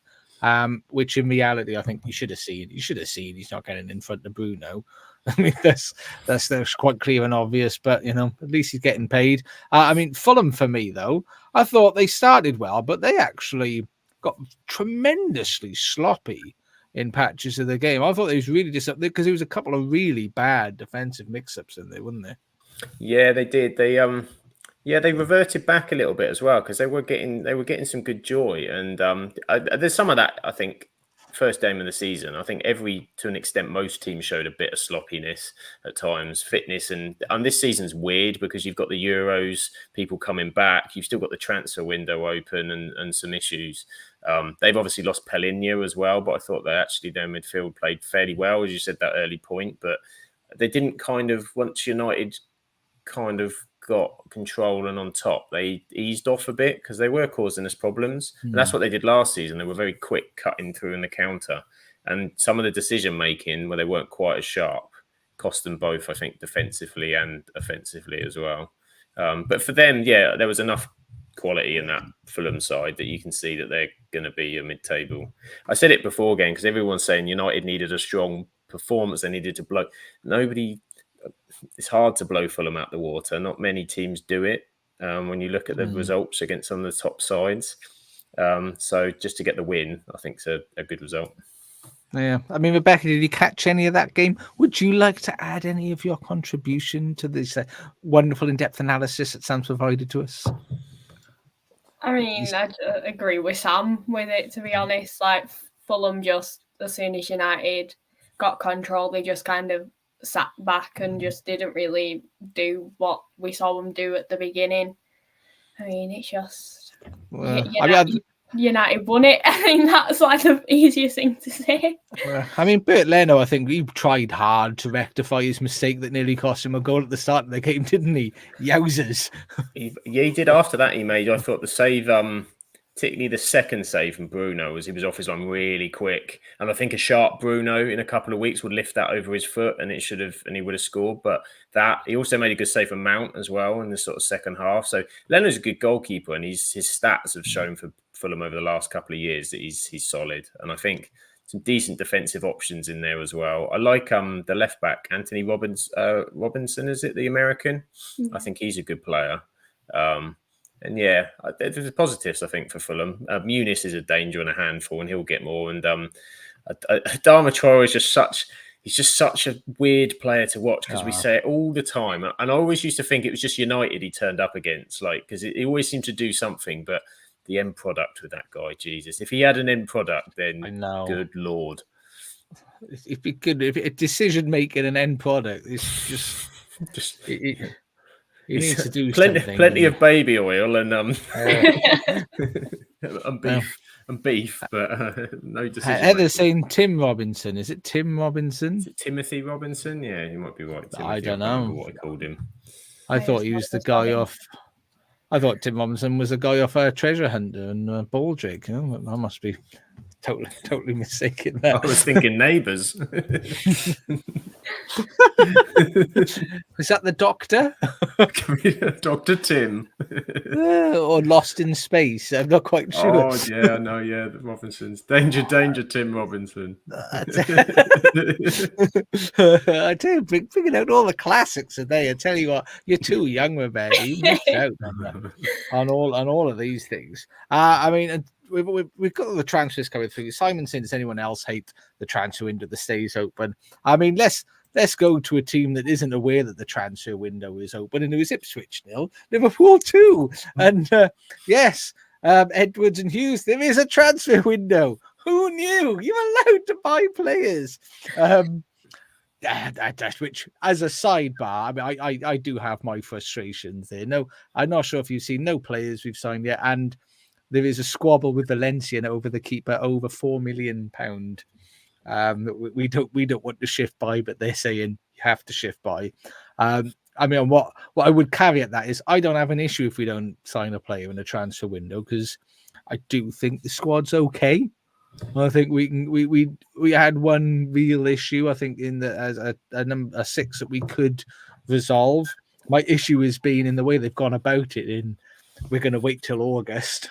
which in reality I think you should have seen. You should have seen he's not getting in front of Bruno. I mean, that's quite clear and obvious, but at least he's getting paid. I mean, Fulham for me though, I thought they started well, but they actually got tremendously sloppy in patches of the game. I thought they was really disappointed because there was a couple of really bad defensive mix-ups in there, wasn't there? Yeah, they did. They reverted back a little bit as well because they were getting some good joy, and there's some of that. I think first game of the season, I think to an extent, most teams showed a bit of sloppiness at times, fitness, and this season's weird because you've got the Euros, people coming back, you've still got the transfer window open and some issues. They've obviously lost Pellegrini as well, but I thought their midfield played fairly well, as you said, that early point, but they didn't once United got control and on top, they eased off a bit because they were causing us problems. And that's what they did last season. They were very quick cutting through in the counter. And some of the decision making where they weren't quite as sharp cost them both, I think, defensively and offensively as well. But for them, there was enough quality in that Fulham side that you can see that they're going to be a mid-table. I said it before again because everyone's saying United needed a strong performance. They needed to blow. It's hard to blow Fulham out the water. Not many teams do it when you look at the results against some of the top sides. So just to get the win, I think it's a good result. Yeah. I mean, Rebecca, did you catch any of that game? Would you like to add any of your contribution to this wonderful in-depth analysis that Sam's provided to us? I mean, I agree with Sam with it, to be honest. Like, Fulham just, as soon as United got control, they just kind of sat back and just didn't really do what we saw them do at the beginning. I mean, it's just United won it. I mean, that's like the easiest thing to say. I mean, Bert Leno, I think he tried hard to rectify his mistake that nearly cost him a goal at the start of the game, didn't he? Yowzers. He did. After that, he made, I thought, the save, particularly the second save from Bruno, as he was off his line really quick. And I think a sharp Bruno in a couple of weeks would lift that over his foot and he would have scored. But he also made a good save from Mount as well in the sort of second half. So Leno's a good goalkeeper, and his stats have shown for Fulham over the last couple of years that he's solid. And I think some decent defensive options in there as well. I like the left back, Anthony Robinson, is it, the American? Mm-hmm. I think he's a good player. And there's positives, I think, for Fulham. Muniz is a danger and a handful, and he'll get more. And Adama Traore is just such a weird player to watch because we say it all the time. And I always used to think it was just United he turned up against, because he always seemed to do something. But the end product with that guy, Jesus, if he had an end product, then good Lord. If he could, if a decision making an end product, it's just. He needs to do plenty of baby oil and beef, but no decision. Heather's saying Tim Robinson. Is it Tim Robinson? Is it Timothy Robinson? Yeah, he might be right. Timothy, I don't know what I called him. I thought he was the guy off. I thought Tim Robinson was a guy off Treasure Hunter and Baldrick. You know, I must be totally mistaken there. I was thinking Neighbours. Was that the Doctor? Dr. Tim. Or Lost in Space? I'm not quite sure. Oh, yeah, I know, yeah, the Robinsons. Danger, Tim Robinson. I tell you, bringing out all the classics today. I tell you what, you're too young, Rebecca. You missed out on all of these things. I mean, we've got all the transfers coming through. Simon saying, does anyone else hate the transfer window that stays open? I mean, let's go to a team that isn't aware that the transfer window is open, and it was Ipswich 0, Liverpool 2. And yes, Edwards and Hughes, there is a transfer window. Who knew? You're allowed to buy players. Which, as a sidebar, I mean, I do have my frustrations there. No, I'm not sure if you've seen no players we've signed yet, and there is a squabble with Valencia over the keeper over £4 million. We don't want to shift by, but they're saying you have to shift by. I mean, what I would caveat that is I don't have an issue if we don't sign a player in a transfer window, because I do think the squad's okay. I think we had one real issue, I think, in the as a number 6 that we could resolve. My issue has been in the way they've gone about it. We're going to wait till August.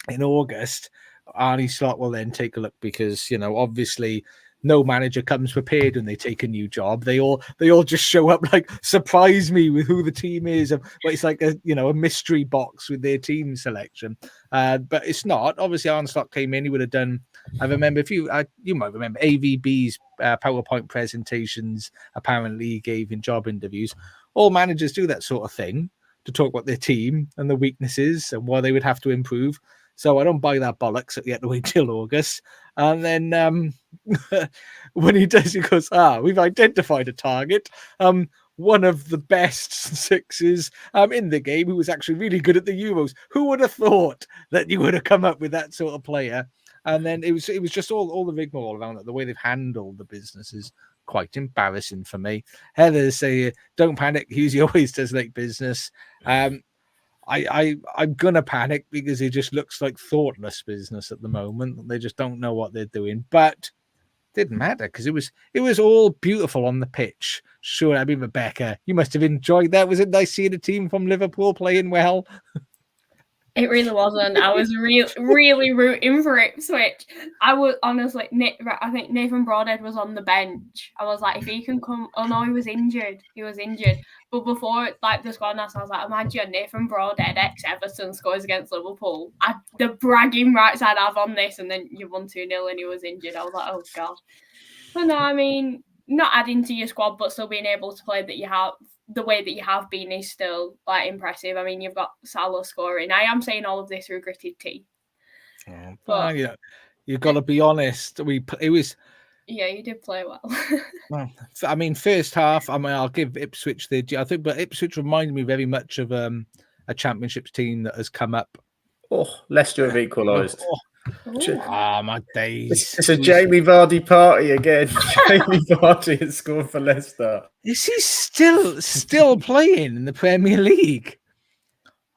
In August, Arnie Slot will then take a look, because, you know, obviously no manager comes prepared when they take a new job. They all just show up like, surprise me with who the team is. But it's like a mystery box with their team selection. But it's not. Obviously, Arnie Slot came in. He would have done. I remember you might remember AVB's PowerPoint presentations. Apparently, he gave in job interviews. All managers do that sort of thing to talk about their team and the weaknesses and why they would have to improve. So I don't buy that bollocks that you have to wait till August. And then when he does, he goes, we've identified a target. One of the best 6s in the game, who was actually really good at the Euros. Who would have thought that you would have come up with that sort of player? And then it was just all the rigmarole around it. The way they've handled the business is quite embarrassing for me. Heather say, don't panic. Hughes always does like business. I'm gonna panic because it just looks like thoughtless business at the moment. They just don't know what they're doing, but it didn't matter because it was all beautiful on the pitch. Sure, I mean, Rebecca, you must have enjoyed that. Was it nice seeing a team from Liverpool playing well? It really wasn't. I was really rooting for Ipswich. I was honestly, I think Nathan Broadhead was on the bench. I was like, if he can come, oh no, he was injured. But before the squad announced, I was like, imagine Nathan Broadhead, ex-Everton, scores against Liverpool. The bragging rights I'd have on this, and then you won 2-0 and he was injured. I was like, oh God. But no, I mean, not adding to your squad, but still being able to play that you have. The way that you have been is still impressive. I mean, you've got Salah scoring. I am saying all of this through gritted teeth. But you've got to be honest. Yeah, you did play well. I mean, first half. I mean, I'll give Ipswich but Ipswich reminded me very much of a Championship team that has come up. Oh, Leicester have equalised. My days! It's a Jamie Vardy party again. Jamie Vardy has scored for Leicester. Is he still playing in the Premier League?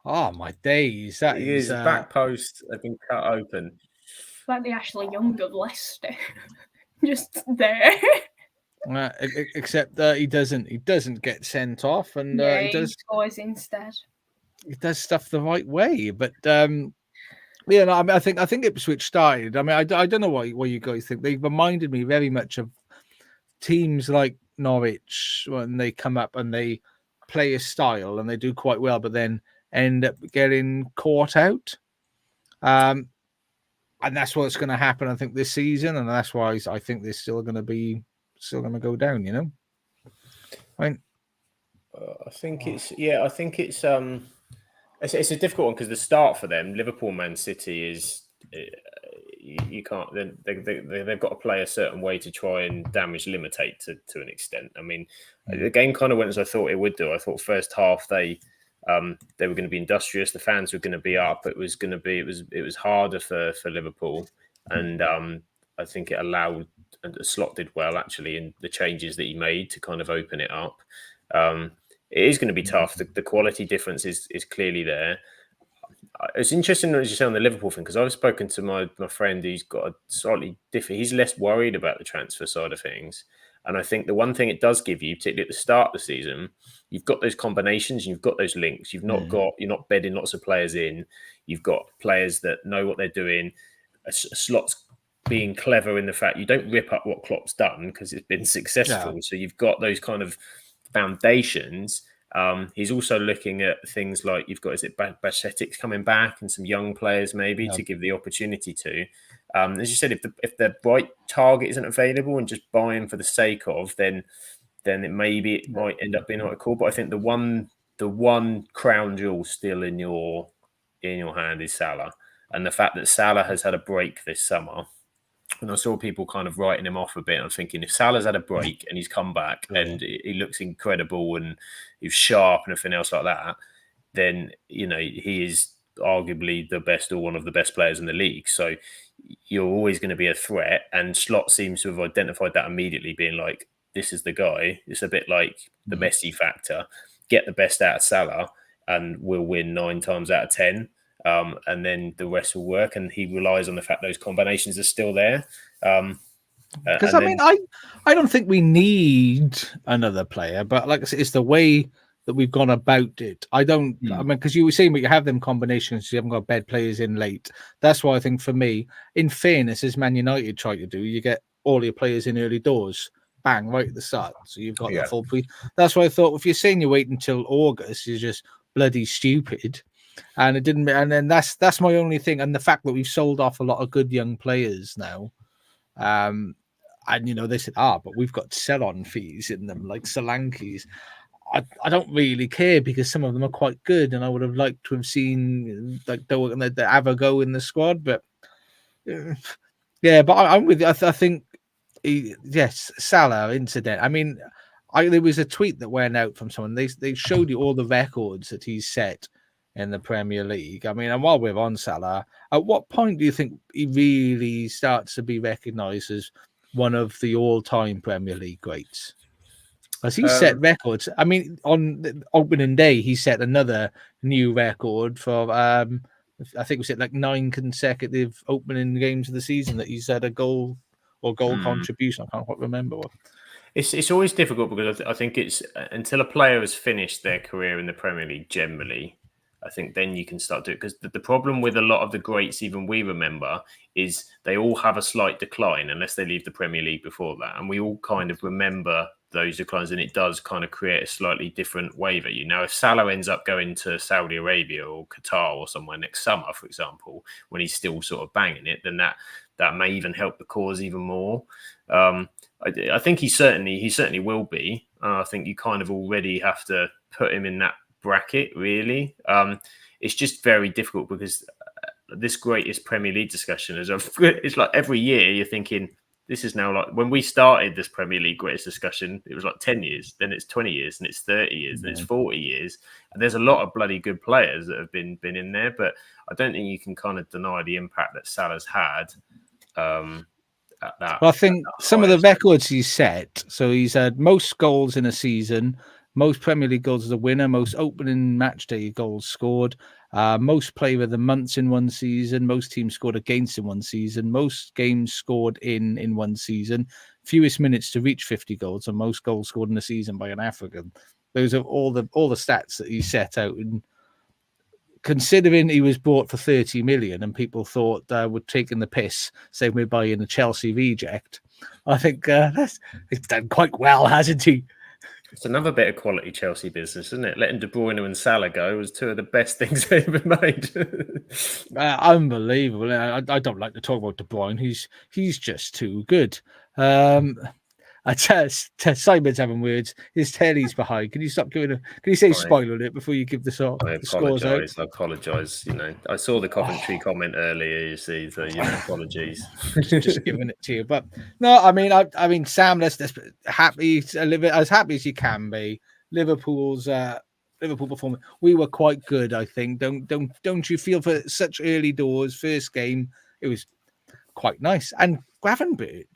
Oh my days! That is back post has been cut open. Like the Ashley Young of Leicester, just there. Except that he doesn't get sent off, and he scores instead. He does stuff the right way, but. I think Ipswich started. I mean, I don't know what you guys think. They reminded me very much of teams like Norwich when they come up and they play a style and they do quite well, but then end up getting caught out. And that's what's going to happen, I think, this season, and that's why I think they're still going to go down. You know, I think it's It's a difficult one because the start for them, Liverpool, Man City, is you can't. They've got to play a certain way to try and damage limitate to an extent. I mean, the game kind of went as I thought it would do. I thought first half they were going to be industrious. The fans were going to be up. It was harder for Liverpool, and I think it allowed. And Slot did well actually in the changes that he made to kind of open it up. it is going to be tough. The quality difference is clearly there. It's interesting as you say on the Liverpool thing, because I've spoken to my friend who's got a slightly different. He's less worried about the transfer side of things, and I think the one thing it does give you, particularly at the start of the season, you've got those combinations, you've got those links. You're not bedding lots of players in. You've got players that know what they're doing. A slot's being clever in the fact you don't rip up what Klopp's done because it's been successful. Yeah. So you've got those kind of foundations. He's also looking at things like you've got, is it Bajcetic's coming back and some young players maybe to give the opportunity to. As you said, if the right target isn't available and just buying for the sake of, then it might end up being quite cool. But I think the one crown jewel still in your hand is Salah, and the fact that Salah has had a break this summer. And I saw people kind of writing him off a bit. I'm thinking, if Salah's had a break and he's come back and he looks incredible and he's sharp and everything else like that, then, he is arguably the best or one of the best players in the league. So you're always going to be a threat. And Slot seems to have identified that immediately, being like, this is the guy. It's a bit like the Messi factor. Get the best out of Salah and we'll win 9 times out of 10. And then the rest will work, and he relies on the fact those combinations are still there. Because I don't think we need another player, but like I said, it's the way that we've gone about it. I mean, because you were saying, but you have them combinations, you haven't got bad players in late. That's why I think for me, in fairness, as Man United try to do, you get all your players in early doors, bang, right at the start. So you've got the full pre. That's why I thought if you're saying you wait until August, you're just bloody stupid. And it didn't, and then that's my only thing. And the fact that we've sold off a lot of good young players now, and they said, but we've got sell-on fees in them, like Solanke's. I don't really care because some of them are quite good, and I would have liked to have seen like the Avago in the squad. But but I'm with you. I think Salah incident. I mean, there was a tweet that went out from someone. They showed you all the records that he's set in the Premier League. I mean, and while we're on Salah, at what point do you think he really starts to be recognised as one of the all-time Premier League greats? As he set records. I mean, on the opening day, he set another new record for, I think it was like 9 consecutive opening games of the season that he's had a goal or goal contribution. I can't quite remember what. It's always difficult because I think it's until a player has finished their career in the Premier League generally, I think then you can start to, because the problem with a lot of the greats, even we remember, is they all have a slight decline unless they leave the Premier League before that. And we all kind of remember those declines, and it does kind of create a slightly different wave at you. Now, if Salah ends up going to Saudi Arabia or Qatar or somewhere next summer, for example, when he's still sort of banging it, then that may even help the cause even more. I think he certainly will be. I think you kind of already have to put him in that bracket, really. It's just very difficult because this greatest Premier League discussion it's like every year you're thinking, this is now like when we started this Premier League greatest discussion, it was like 10 years, then it's 20 years, and it's 30 years, then it's 40 years. And there's a lot of bloody good players that have been in there, but I don't think you can kind of deny the impact that Salah's had at that. Well, I think some of the records he's set, so he's had most goals in a season, most Premier League goals as a winner, most opening match day goals scored, most player of the months in one season, most teams scored against in one season, most games scored in one season, fewest minutes to reach 50 goals, and most goals scored in a season by an African. Those are all the stats that he set out. And considering he was bought for 30 million and people thought we're taking the piss, saying we're buying a Chelsea reject, I think he's done quite well, hasn't he? It's another bit of quality Chelsea business, isn't it? Letting De Bruyne and Salah go was 2 of the best things they've ever made. Unbelievable. I don't like to talk about De Bruyne. He's just too good. Simon's having words. His telly's behind. Can you stop giving Can you say spoiler alert before you give the scores out? I apologise. I saw the Coventry comment earlier. You see, so apologies. just giving it to you, but no. I mean, Sam. Let's happy as happy as you can be. Liverpool performance. We were quite good, I think. Don't you feel for such early doors? First game, it was quite nice, and Gravenberch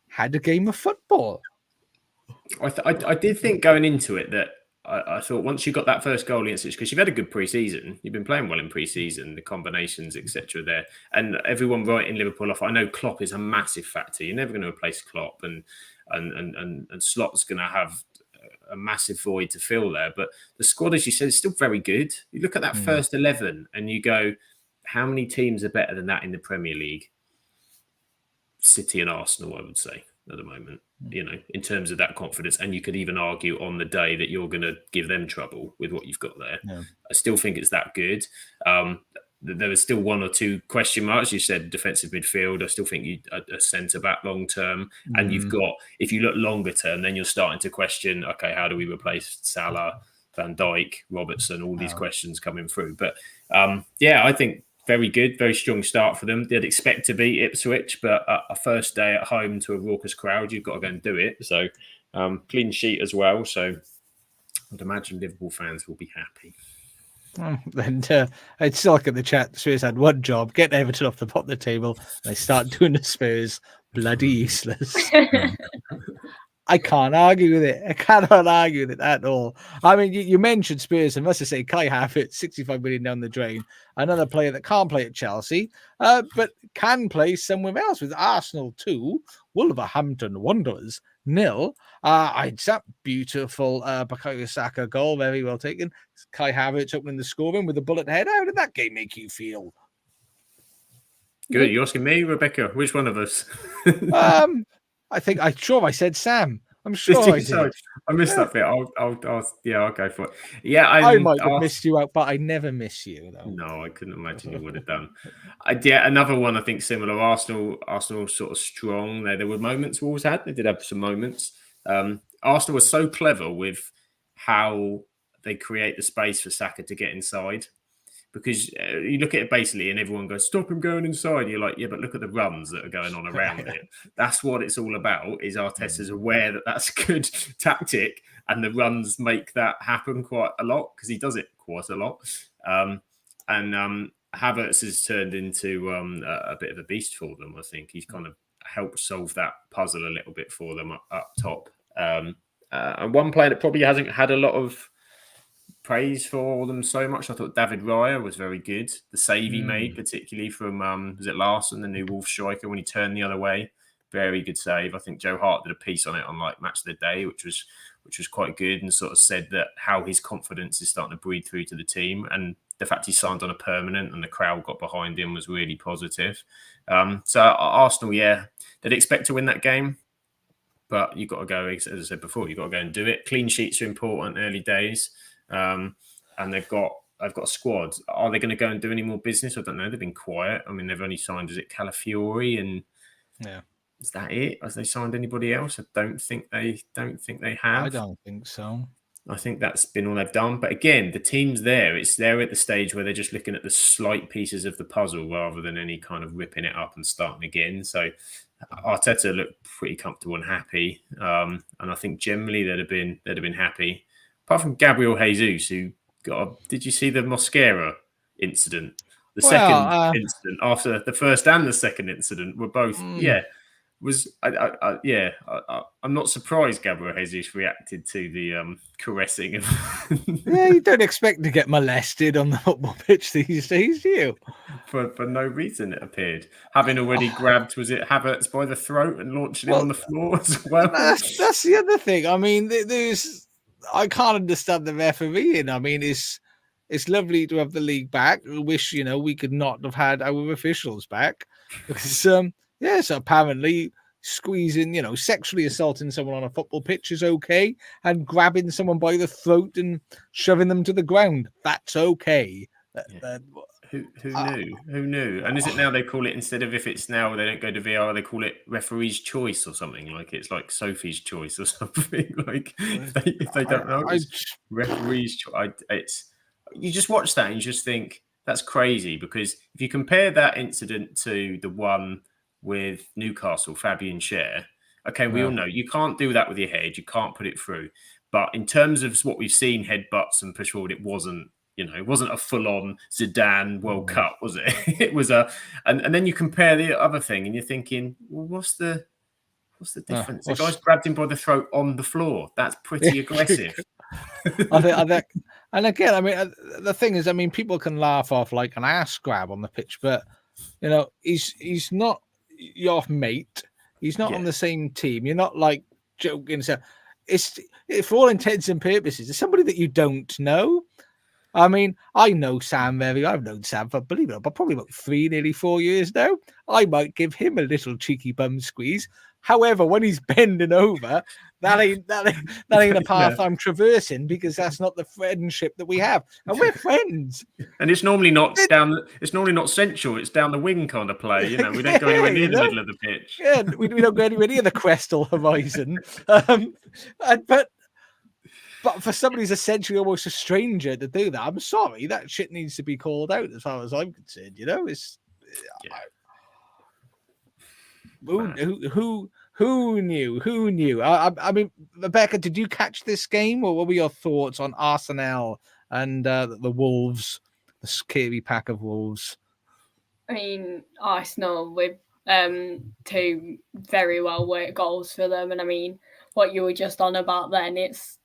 had a game of football. I did think going into it that I thought once you got that first goal against it, because you've had a good pre-season, you've been playing well in pre-season, the combinations, etc. there, and everyone writing Liverpool off. I know Klopp is a massive factor. You're never going to replace Klopp, and Slot's going to have a massive void to fill there. But the squad, as you said, is still very good. You look at that first 11 and you go, how many teams are better than that in the Premier League? City and Arsenal, I would say, at the moment, in terms of that confidence. And you could even argue on the day that you're going to give them trouble with what you've got there. Yeah. I still think it's that good. There are still one or two question marks. You said defensive midfield. I still think you a centre back long term. And you've got, if you look longer term, then you're starting to question, okay, how do we replace Salah, Van Dijk, Robertson, all these questions coming through. But I think very good, very strong start for them. They'd expect to beat Ipswich, but a first day at home to a raucous crowd, you've got to go and do it. So clean sheet as well. So I'd imagine Liverpool fans will be happy. And I'd still look at the chat. The Spurs had one job: get Everton off the bottom of the table. They start doing the Spurs bloody useless. I can't argue with it. I cannot argue with it at all. I mean, you mentioned Spurs, and must have said Kai Havertz, 65 million down the drain. Another player that can't play at Chelsea, but can play somewhere else with Arsenal too. Wolverhampton Wanderers 0. It's that beautiful Bukayo Saka goal, very well taken. Kai Havertz opening the scoring with a bullet head. How did that game make you feel? Good. You're asking me, Rebecca? Which one of us? I'm sure I said Sam. I'm sure I did. Sorry, I missed that bit. I'll go for it. Yeah, I might have missed you out, but I never miss you. Though. No, I couldn't imagine you would have done. Another one I think similar. Arsenal sort of strong. There were moments Wolves had. They did have some moments. Arsenal was so clever with how they create the space for Saka to get inside. Because you look at it basically and everyone goes, stop him going inside. You're like, yeah, but look at the runs that are going on around it. That's what it's all about, is Arteta's aware that that's a good tactic and the runs make that happen quite a lot because he does it quite a lot. Havertz has turned into a bit of a beast for them, I think. He's kind of helped solve that puzzle a little bit for them up top. And one player that probably hasn't had a lot of praise for them so much. I thought David Raya was very good. The save he made, particularly from was it Larson, the new Wolves striker, when he turned the other way. Very good save. I think Joe Hart did a piece on it on like Match of the Day, which was quite good, and sort of said that how his confidence is starting to breathe through to the team, and the fact he signed on a permanent and the crowd got behind him was really positive. So Arsenal, they'd expect to win that game, but you've got to go, as I said before, you've got to go and do it. Clean sheets are important early days. And they've got a squad. Are they going to go and do any more business? I don't know. They've been quiet. I mean, they've only signed, is it Calafiori? And is that it? Has they signed anybody else? I don't think they have. I don't think so. I think that's been all they've done. But again, the team's there. They're at the stage where they're just looking at the slight pieces of the puzzle rather than any kind of ripping it up and starting again. So Arteta looked pretty comfortable and happy. And I think generally they'd have been happy. Apart from Gabriel Jesus, who did you see the Mosquera incident? The second incident after the first and the second incident were both, I'm not surprised Gabriel Jesus reacted to the caressing. You don't expect to get molested on the football pitch these days, do you? For no reason, it appeared. Having already grabbed, was it Havertz by the throat and launching him on the floor as well? That's the other thing. I mean, I can't understand the refereeing. I mean, it's lovely to have the league back. I wish, we could not have had our officials back. Because, so apparently squeezing, sexually assaulting someone on a football pitch is okay. And grabbing someone by the throat and shoving them to the ground, that's okay. Who knew? Who knew? And is it now they call it, instead of, if it's now they don't go to VR, they call it referee's choice or something, like it's like Sophie's choice or something, like if they don't know, it's referee's choice. You just watch that and you just think that's crazy, because if you compare that incident to the one with Newcastle, Fabian Schär, okay, we all know you can't do that with your head, you can't put it through, but in terms of what we've seen, headbutts and push forward, it wasn't a full-on Zidane World Cup, was it? It was and then you compare the other thing, and you're thinking, well, what's the difference? The guy's grabbed him by the throat on the floor. That's pretty aggressive. I think, and again, I mean, the thing is, I mean, people can laugh off like an ass grab on the pitch, but you know, he's not your mate. He's not on the same team. You're not like joking. So it's for all intents and purposes, it's somebody that you don't know. I mean, I know Sam I've known Sam for, believe it or not, probably about 3, nearly 4 years now. I might give him a little cheeky bum squeeze. However, when he's bending over, that ain't a path I'm traversing, because that's not the friendship that we have, and we're friends. And it's normally not It's normally not central. It's down the wing kind of play. You know, we don't go anywhere near the middle of the pitch. Yeah, we don't go anywhere near the Crestal horizon. But for somebody who's essentially almost a stranger to do that, I'm sorry, that shit needs to be called out as far as I'm concerned. You know, it's who knew? Who knew? I mean, Rebecca, did you catch this game, or what were your thoughts on Arsenal and the Wolves, the scary pack of Wolves? I mean, Arsenal with 2 very well worked goals for them, and I mean, what you were just on about then, it's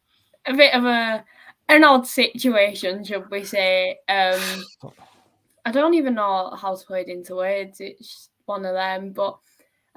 a bit of an odd situation, should we say? I don't even know how to put it into words. It's one of them, but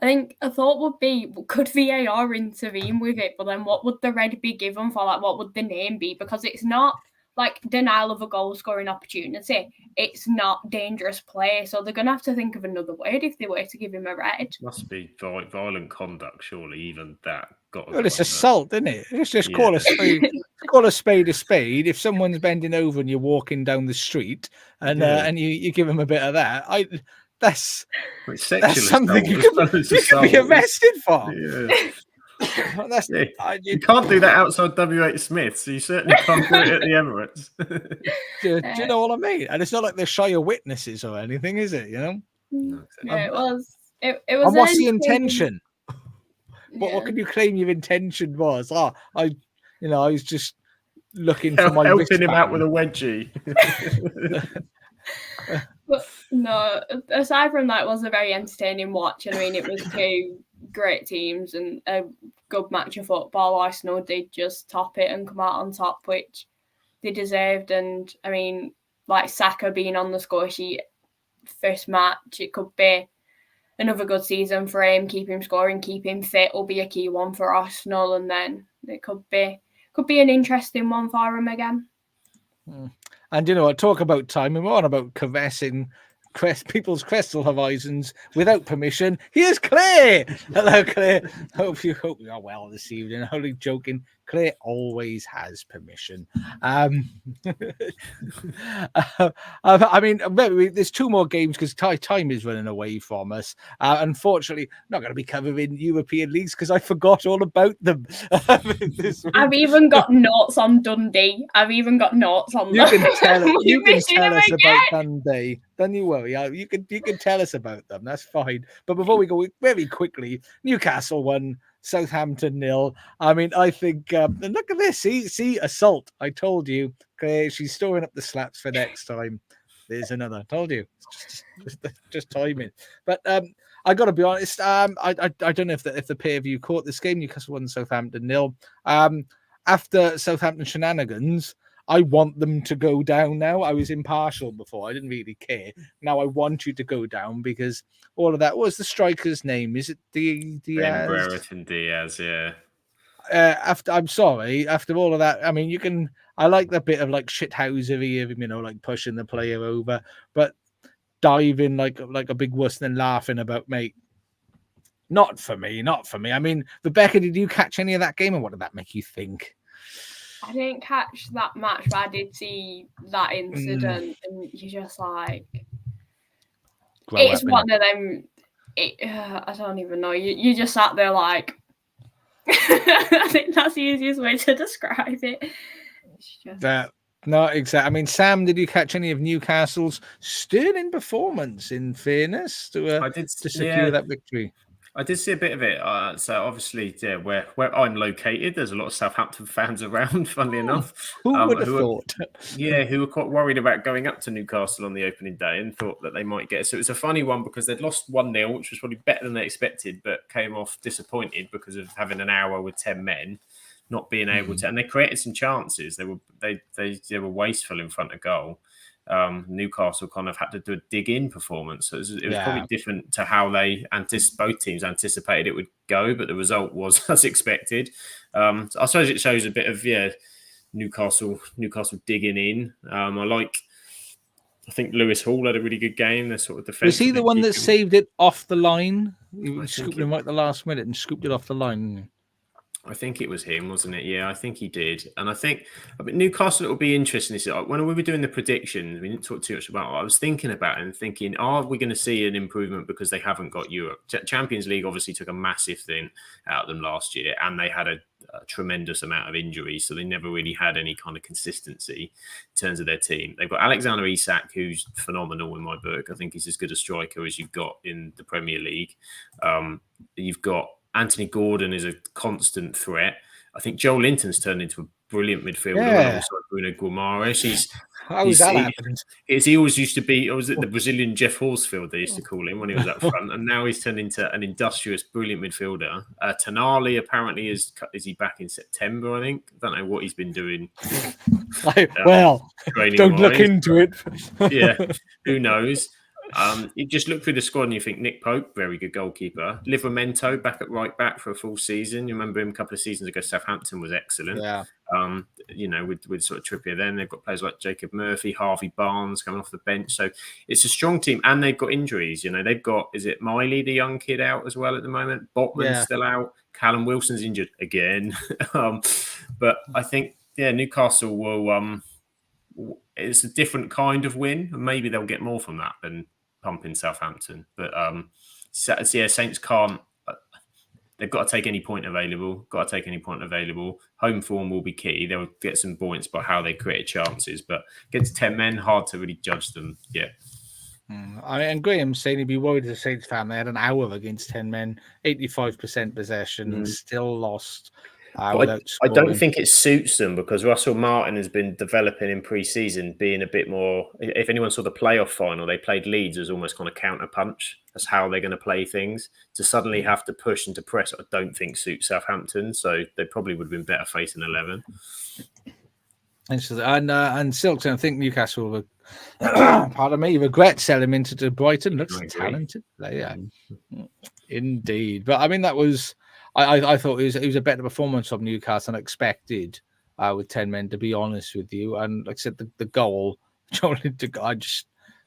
I think a thought would be, could VAR intervene with it? But then what would the red be given for that? What would the name be? Because it's not like denial of a goal scoring opportunity. It's not dangerous play. So they're going to have to think of another word if they were to give him a red. Must be violent conduct, surely, even that. Well, it's assault, isn't it? It's just call a spade, call a spade a spade. If someone's bending over and you're walking down the street and you give them a bit of that, that's something you could be arrested for. Yeah. You can't do that outside WH Smith, so you certainly can't do it at the Emirates. do you know what I mean? And it's not like they're shy of witnesses or anything, is it? You know? Yeah, it was. It was. And what's the intention? What can you claim your intention was? I was just looking for my helping him out with a wedgie. But no, aside from that, it was a very entertaining watch. I mean, it was 2 great teams and a good match of football. Arsenal did just top it and come out on top, which they deserved. And I mean, like Saka being on the score sheet first match, it could be another good season for him. Keep him scoring, keep him fit will be a key one for Arsenal, and then it could be an interesting one for him again. And you know, talk about time, and we're on about caressing people's Crestal horizons without permission. Here's Claire. Hello, Claire. Hope you are well this evening. Only joking. Claire always has permission. I mean, there's 2 more games because time is running away from us. Unfortunately, not going to be covering European leagues because I forgot all about them. I've even got notes on Dundee. You can tell us about Dundee. Don't you worry. You can tell us about them. That's fine. But before we go, very quickly, Newcastle won, Southampton 0. I mean, I think look at this. See, assault. I told you. Okay, she's storing up the slaps for next time. There's another. I told you. It's just timing. But I got to be honest. I don't know if the pair of you caught this game. Newcastle won, Southampton 0. After Southampton shenanigans, I want them to go down now. I was impartial before. I didn't really care. Now I want you to go down because all of that. What's the striker's name? Is it Diaz? Brereton Diaz, yeah. I'm sorry. After all of that, I mean, I like the bit of like shithousery of him, you know, like pushing the player over, but diving like a big wuss and then laughing about, mate. Not for me. I mean, Rebecca, did you catch any of that game, and what did that make you think? I didn't catch that match, but I did see that incident, and you're just like, it's one of them. I don't even know. You just sat there like, I think that's the easiest way to describe it. It's just... No, exactly. I mean, Sam, did you catch any of Newcastle's sterling performance? In fairness, to secure that victory. I did see a bit of it. So obviously, where I'm located, there's a lot of Southampton fans around, funnily enough. Who would have thought? Who were quite worried about going up to Newcastle on the opening day and thought that they might get it. So it was a funny one because they'd lost 1-0, which was probably better than they expected, but came off disappointed because of having an hour with 10 men. not being able to, and they created some chances. They were wasteful in front of goal. Newcastle kind of had to do a dig-in performance. So it was probably different to how both teams anticipated it would go, but the result was as expected. So I suppose it shows a bit of Newcastle digging in. I think Lewis Hall had a really good game. They're sort of defensive. Was he the one that saved it off the line? He scooped him right at the last minute and scooped it off the line. I think it was him, wasn't it? Yeah, I think he did. And I mean, Newcastle, it'll be interesting. When we were doing the predictions, we didn't talk too much about it. I was thinking about it and thinking, are we going to see an improvement because they haven't got Europe? Champions League obviously took a massive thing out of them last year, and they had a tremendous amount of injuries, so they never really had any kind of consistency in terms of their team. They've got Alexander Isak, who's phenomenal in my book. I think he's as good a striker as you've got in the Premier League. You've got Anthony Gordon is a constant threat. I think Joel Linton's turned into a brilliant midfielder alongside Bruno Guimaraes. He always used to be, or was it the Brazilian Jeff Horsfield they used to call him when he was up front, and now he's turned into an industrious, brilliant midfielder. Tonali apparently is he back in September, I think. I don't know what he's been doing. Don't look into it. Yeah, who knows? You just look through the squad and you think Nick Pope, very good goalkeeper. Livramento back at right back for a full season. You remember him a couple of seasons ago, Southampton was excellent. Yeah. With sort of Trippier then. They've got players like Jacob Murphy, Harvey Barnes coming off the bench. So it's a strong team, and they've got injuries. They've got, is it Miley, the young kid, out as well at the moment? Botman's still out. Callum Wilson's injured again. But I think, Newcastle will... it's a different kind of win, and maybe they'll get more from that than pumping Southampton. But Saints can't. They've got to take any point available. Home form will be key. They'll get some points by how they create chances, but against 10 men, hard to really judge them. Yeah. And Graham's saying he'd be worried as a Saints fan. They had an hour against 10 men, 85% possession, still lost. I don't think it suits them because Russell Martin has been developing in pre-season, being a bit more. If anyone saw the playoff final, they played Leeds as almost kind of counter punch. That's how they're going to play things. To suddenly have to push and to press, I don't think suits Southampton. So they probably would have been better facing 11. And Silks, I think Newcastle will, pardon me, regret selling him into Brighton. Looks a talented player, indeed. But I mean, that was. I thought it was a better performance from Newcastle than expected with 10 men, to be honest with you. And like I said, the goal, it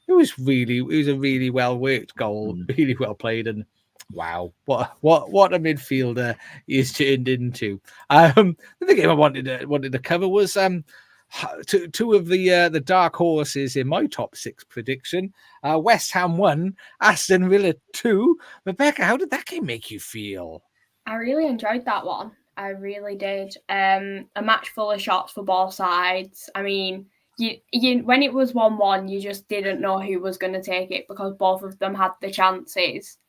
was a really well worked goal, really well played, and wow, what a midfielder he is turned into. The game I wanted to cover was two of the dark horses in my top 6 prediction. West Ham 1, Aston Villa 2. Rebecca, how did that game make you feel? I really enjoyed that one. I really did. A match full of shots for both sides. I mean, you when it was 1-1, you just didn't know who was going to take it because both of them had the chances.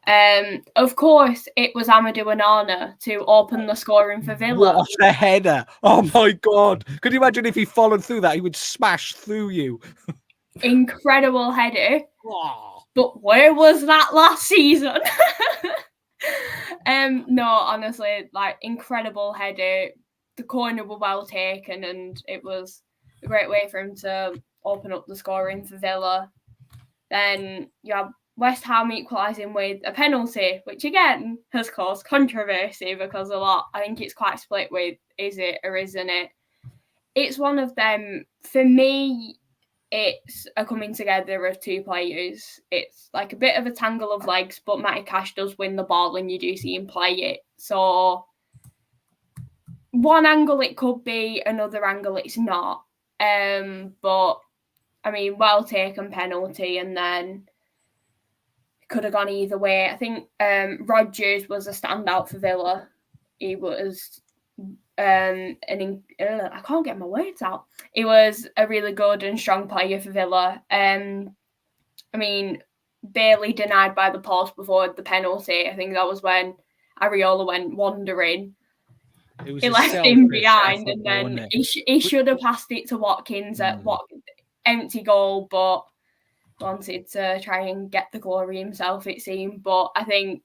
Of course, it was Amadou Onana to open the scoring for Villa. What a header! Oh my God! Could you imagine if he followed through that? He would smash through you. Incredible header. But where was that last season? No, honestly, incredible header. The corner were well taken, and it was a great way for him to open up the scoring for Villa. Then you have West Ham equalising with a penalty, which again has caused controversy because I think it's quite split with is it or isn't it. It's one of them. For me, it's a coming together of two players. It's like a bit of a tangle of legs, but Matty Cash does win the ball and you do see him play it. So one angle it could be, another angle it's not. But I mean, well taken penalty, and then could have gone either way. I think Rodgers was a standout for Villa. He was I can't get my words out. He was a really good and strong player for Villa. I mean, barely denied by the post before the penalty. I think that was when Areola went wandering. He left him behind, and then he should have passed it to Watkins at empty goal, but wanted to try and get the glory himself, it seemed. But I think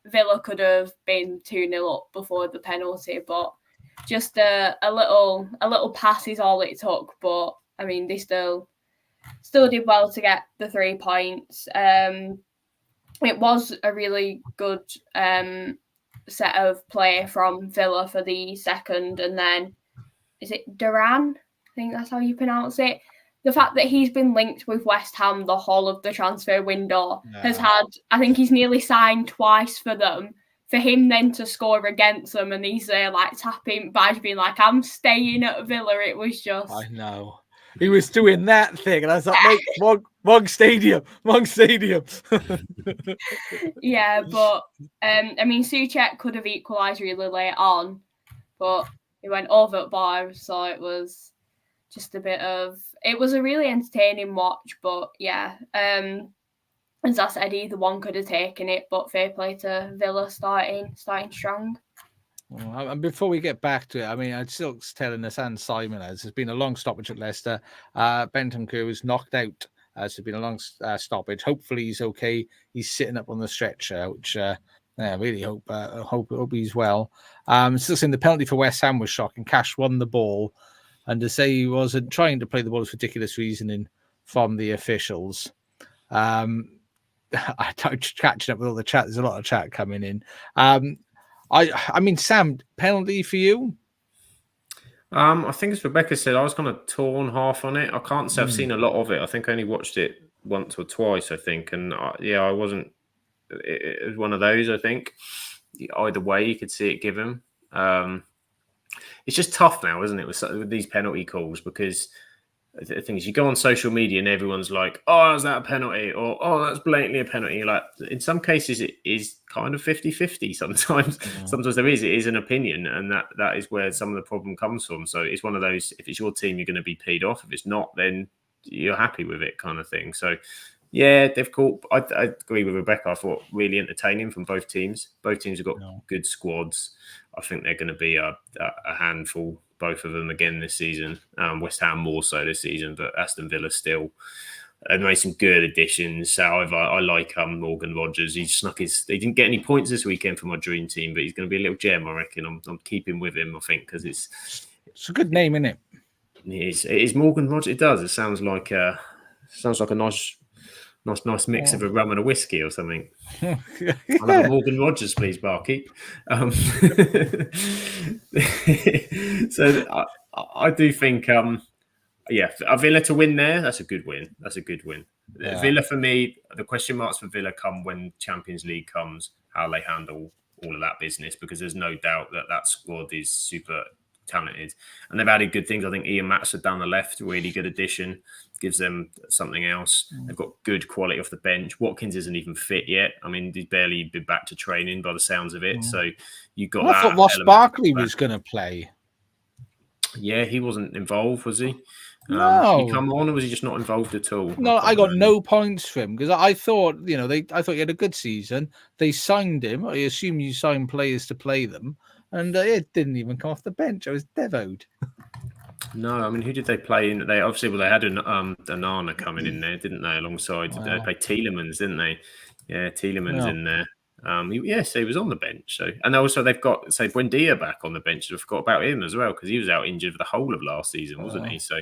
Villa could have been 2-0 up before the penalty, but just a little pass is all it took. But I mean, they still did well to get the 3 points. It was a really good set of play from Villa for the second, and then is it Duran? I think that's how you pronounce it. The fact that he's been linked with West Ham the whole of the transfer window has had, I think he's nearly signed twice for them. For him then to score against them, and he's there like tapping badge, being like, "I'm staying at Villa." It was just, I know. He was doing that thing, and I was like, mate, wrong stadium. Yeah, but I mean, Souček could have equalised really late on, but he went over at bar, so it was just a bit of. It was a really entertaining watch, but yeah, as I said, either one could have taken it, but fair play to Villa starting strong. Well, and before we get back to it, I mean, I'm still telling us and Simon as there's been a long stoppage at Leicester. Bentancur was knocked out. So it's been a long stoppage. Hopefully he's okay. He's sitting up on the stretcher, which I really hope he's well. Still saying the penalty for West Ham was shocking. Cash won the ball, and to say he wasn't trying to play the ball is ridiculous reasoning from the officials. I'm catching up with all the chat. There's a lot of chat coming in. I mean, Sam, penalty for you? I think as Rebecca said, I was kind of torn half on it. I can't say I've seen a lot of it. I think I only watched it once or twice, I think. And I wasn't, it was one of those, I think. Either way, you could see it given. It's just tough now, isn't it, with these penalty calls? Because the thing is, you go on social media and everyone's like, "Oh, is that a penalty?" Or, "Oh, that's blatantly a penalty." Like, in some cases, it is kind of 50-50 sometimes. Yeah. Sometimes it is an opinion, and that is where some of the problem comes from. So it's one of those, if it's your team, you're going to be paid off. If it's not, then you're happy with it kind of thing. So, yeah, difficult. I agree with Rebecca. I thought really entertaining from both teams. Both teams have got good squads. I think they're going to be a handful, both of them again this season. West Ham more so this season, but Aston Villa still have made some good additions. However, I like Morgan Rogers. He didn't get any points this weekend for my dream team, but he's going to be a little gem, I reckon. I'm keeping with him, I think, because it's a good name, isn't it? It is Morgan Rogers. It does. It sounds like a nice mix of a rum and a whiskey or something. I'll have a Morgan Rogers, please, barkeep. So I do think, Villa to win there, that's a good win. Yeah. Villa, for me, the question marks for Villa come when Champions League comes, how they handle all of that business, because there's no doubt that squad is super talented. And they've added good things. I think Ian Matson down the left, really good addition. Gives them something else. They've got good quality off the bench. Watkins isn't even fit yet. I mean, he's barely been back to training by the sounds of it. So you've got that. I thought Ross Barkley was going to play. Yeah, he wasn't involved, was he? No. Did he come on, or was he just not involved at all? No, I got no points for him because I thought, I thought he had a good season. They signed him. I assume you sign players to play them, and it didn't even come off the bench. I was devoed. No, I mean, who did they play in? They had Anana coming in there, didn't they? Alongside, they played Tielemans, didn't they? Yeah, Tielemans in there. So he was on the bench. So, and also they've got Buendia back on the bench. I forgot about him as well because he was out injured for the whole of last season, wasn't he? So,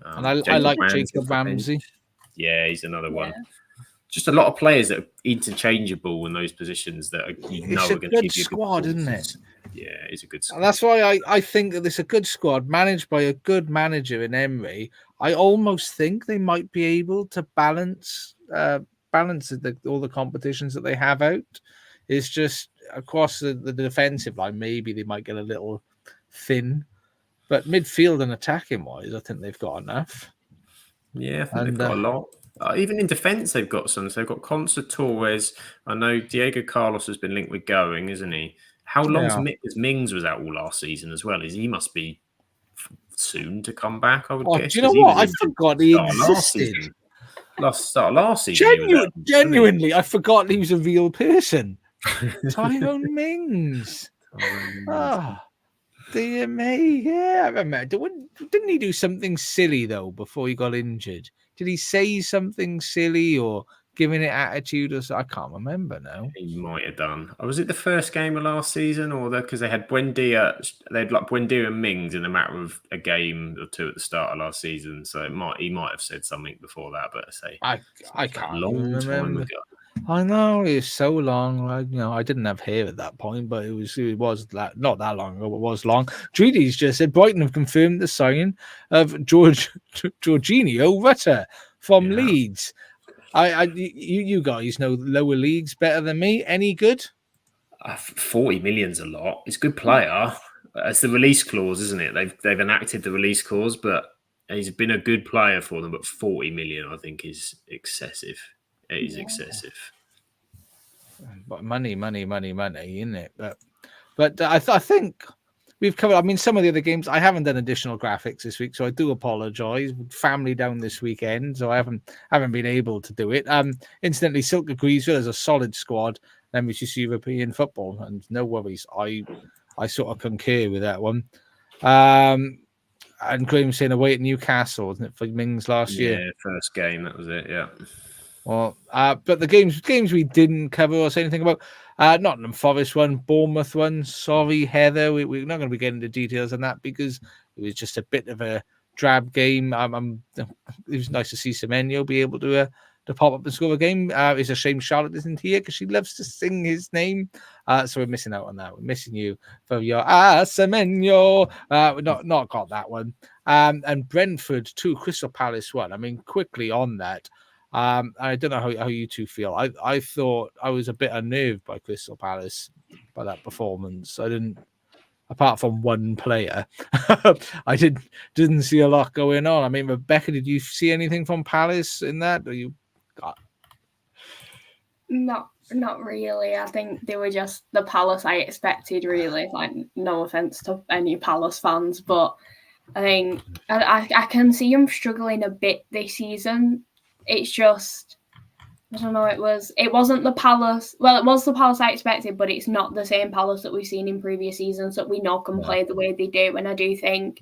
and I like Jacob Ramsey. Yeah, he's another one. Just a lot of players that are interchangeable in those positions that are going to give you a good squad, isn't it? Yeah, it's a good squad. And that's why I think that it's a good squad managed by a good manager in Emery. I almost think they might be able to balance all the competitions that they have out. It's just across the defensive line, maybe they might get a little thin. But midfield and attacking wise, I think they've got enough. Yeah, I think they've got a lot. Even in defence, they've got some. So they've got Consa Torres. I know Diego Carlos has been linked with going, isn't he? How long Mings was out all last season as well? He must be soon to come back, I would guess. Do you know what? I forgot he existed. Start last season. Genuinely, I forgot he was a real person. Tyrone Mings. Dear me. Yeah, I remember. Didn't he do something silly, though, before he got injured? Did he say something silly or giving it attitude, or so? I can't remember now. He might have done. Was it the first game of last season, or because they had Buendia? They had like Buendia and Mings in a matter of a game or two at the start of last season. So he might have said something before that. But I can't long remember. time ago. I know it's so long. I didn't have hair at that point, but it was not that long ago. It was long. Treaty's just said Brighton have confirmed the signing of Jorginho Rutter from Leeds. You guys know lower leagues better than me. Any good? 40 million's a lot. It's a good player. It's the release clause, isn't it? They've enacted the release clause, but he's been a good player for them. But 40 million, I think, is excessive. It is excessive. But money, isn't it? But I think we've covered. I mean, some of the other games I haven't done additional graphics this week, so I do apologise. Family down this weekend, so I haven't been able to do it. Incidentally, Silk agrees with us a solid squad. Then we just European football, and no worries. I sort of concur with that one. And Graham's saying away at Newcastle, isn't it, for Mings last year? Yeah, first game, that was it, yeah. Well, but the games we didn't cover or say anything about, Nottingham Forest one, Bournemouth one. Sorry, Heather, we're not going to be getting into details on that because it was just a bit of a drab game. It was nice to see Semenyo be able to pop up and score a game. It's a shame Charlotte isn't here because she loves to sing his name. So we're missing out on that. We're missing you for your Semenyo. We're not got that one. And Brentford 2, Crystal Palace 1. I mean, quickly on that. I don't know how you two feel. I thought I was a bit unnerved by Crystal Palace by that performance. I didn't, apart from one player, I didn't see a lot going on. I mean, Rebecca, did you see anything from Palace in that? Or you? Not really. I think they were just the Palace I expected. Really, like no offense to any Palace fans, but I think I can see them struggling a bit this season. It's just, I don't know, it wasn't the Palace. Well, it was the Palace I expected, but it's not the same Palace that we've seen in previous seasons that we know can play the way they do. And I do think,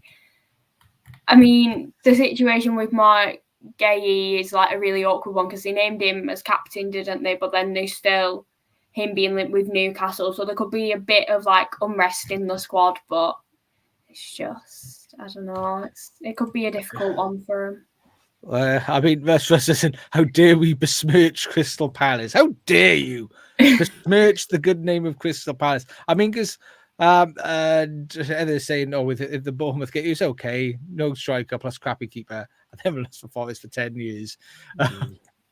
I mean, the situation with Mark Gay is like a really awkward one because they named him as captain, didn't they? But then there's still him being linked with Newcastle. So there could be a bit of like unrest in the squad, but it's just, I don't know, it could be a difficult one for him. I mean, listen, how dare we besmirch Crystal Palace? How dare you besmirch the good name of Crystal Palace? I mean, because they're saying, if the Bournemouth game, it's okay, no striker plus crappy keeper. I never lost for Forest for 10 years.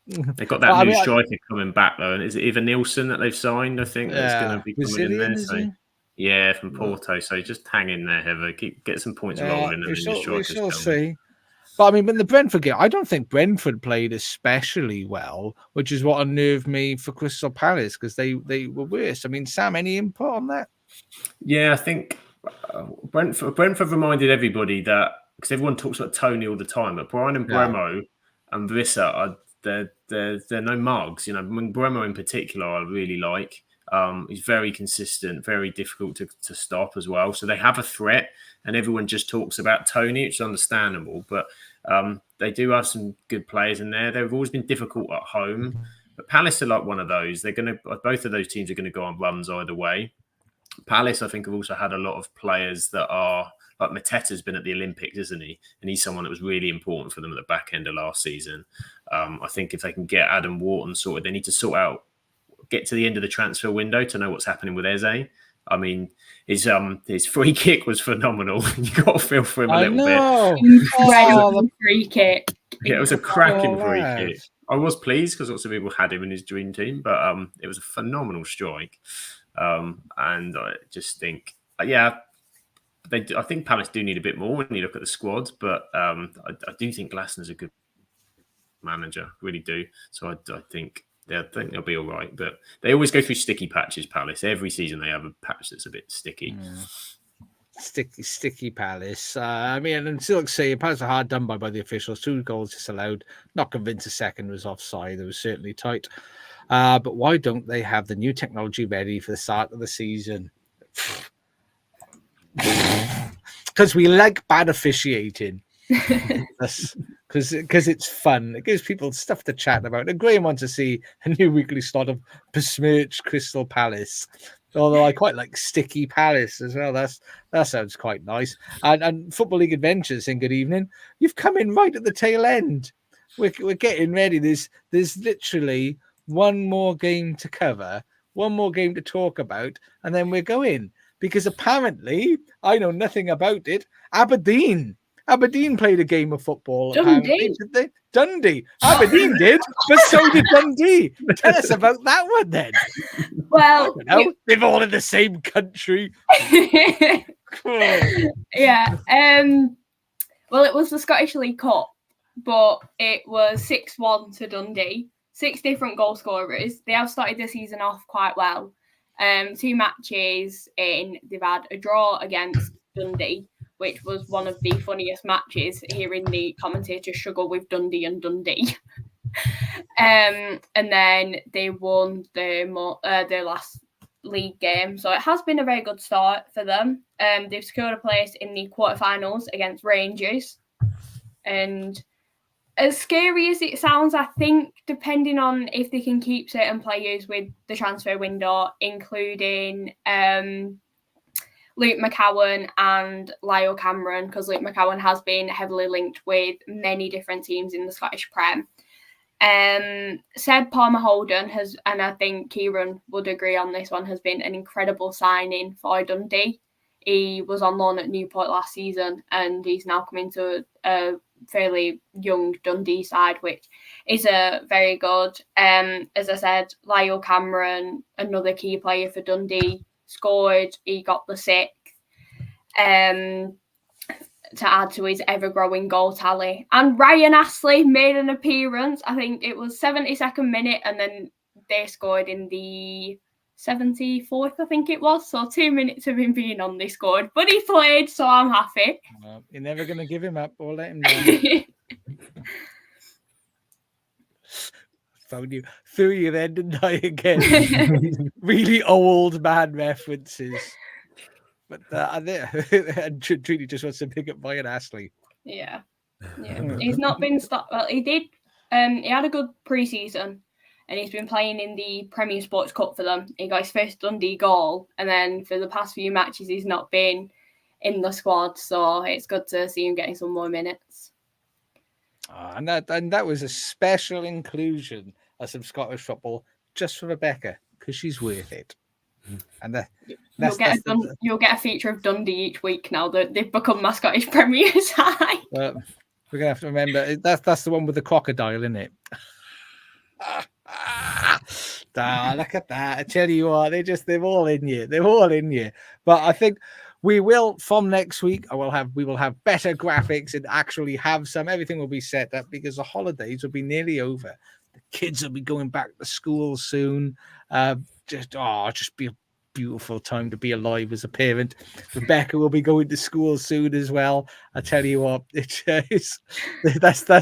They've got that new striker coming back, though. And is it Eva Nielsen that they've signed? I think that's going to be coming in there. So. Yeah, from Porto. So just hang in there, Heather. Get some points rolling. And we shall see. But I mean, in the Brentford game, I don't think Brentford played especially well, which is what unnerved me for Crystal Palace because they were worse. I mean, Sam, any input on that? Yeah, I think Brentford reminded everybody that because everyone talks about Tony all the time, but Brian and Bremo and Vissa they're no mugs. You know, Bremo in particular, I really like. He's very consistent, very difficult to stop as well. So they have a threat, and everyone just talks about Tony, which is understandable. But they do have some good players in there. They've always been difficult at home, but Palace are like one of those. Both of those teams are going to go on runs either way. Palace, I think, have also had a lot of players that are like Mateta's been at the Olympics, isn't he? And he's someone that was really important for them at the back end of last season. I think if they can get Adam Wharton sorted, they need to get to the end of the transfer window to know what's happening with Eze. I mean, his free kick was phenomenal. You got to feel for him a little bit. Incredible free kick. Yeah, it was a cracking free kick. I was pleased because lots of people had him in his dream team, but it was a phenomenal strike. And I just think, I think Palace do need a bit more when you look at the squad, but I do think Glasner's a good manager, really do. So I think they'll be all right, but they always go through sticky patches, Palace. Every season they have a patch that's a bit sticky. Sticky Palace. I mean, and still say Palace are hard done by the officials. 2 goals disallowed. Not convinced the second was offside. It was certainly tight. But why don't they have the new technology ready for the start of the season? Because we like bad officiating. Because it's fun. It gives people stuff to chat about. And Graham wants to see a new weekly slot of besmirched Crystal Palace. Although I quite like Sticky Palace as well. That sounds quite nice. And Football League Adventures saying good evening. You've come in right at the tail end. We're getting ready. There's literally one more game to cover, one more game to talk about, and then we're going. Because apparently, I know nothing about it. Aberdeen played a game of football. Apparently, did they? Dundee. Aberdeen did, but so did Dundee. Tell us about that one then. Well, they're all in the same country. Yeah. Well, it was the Scottish League Cup, but it was 6-1 to Dundee. 6 different goal scorers. They have started the season off quite well. 2 matches in, they've had a draw against Dundee, which was one of the funniest matches, hearing the commentators struggle with Dundee and Dundee. And then they won their last league game. So it has been a very good start for them. They've secured a place in the quarterfinals against Rangers. And as scary as it sounds, I think, depending on if they can keep certain players with the transfer window, including Luke McCowan and Lyle Cameron, because Luke McCowan has been heavily linked with many different teams in the Scottish Prem. Seb Palmer-Holden has, and I think Kieran would agree on this one, has been an incredible signing for Dundee. He was on loan at Newport last season, and he's now coming to a fairly young Dundee side, which is a very good. As I said, Lyle Cameron, another key player for Dundee, scored. He got the 6th to add to his ever-growing goal tally. And Ryan Astley made an appearance. I think it was 72nd minute, and then they scored in the 74th, I think it was. So 2 minutes of him being on, they scored. But he played, so I'm happy. Well, you're never going to give him up or let him down. Found you through your end and die again. Really old man references. But and Trudy just wants to pick up Ryan Astley. Yeah. He's not been stopped. Well, he did. He had a good pre-season. And he's been playing in the Premier Sports Cup for them. He got his first Dundee goal. And then for the past few matches, he's not been in the squad. So it's good to see him getting some more minutes. And that was a special inclusion of some Scottish football just for Rebecca, because she's worth it. And you'll get a feature of Dundee each week now that they've become my Scottish Premier side. We're going to have to remember, that's the one with the crocodile, isn't it? Look at that. I tell you what, they're all in you. They're all in you. But I think we will, from next week, we will have better graphics and actually have everything will be set up, because the holidays will be nearly over. The kids will be going back to school soon. Just be a beautiful time to be alive as a parent. Rebecca will be going to school soon as well. I tell you what, that's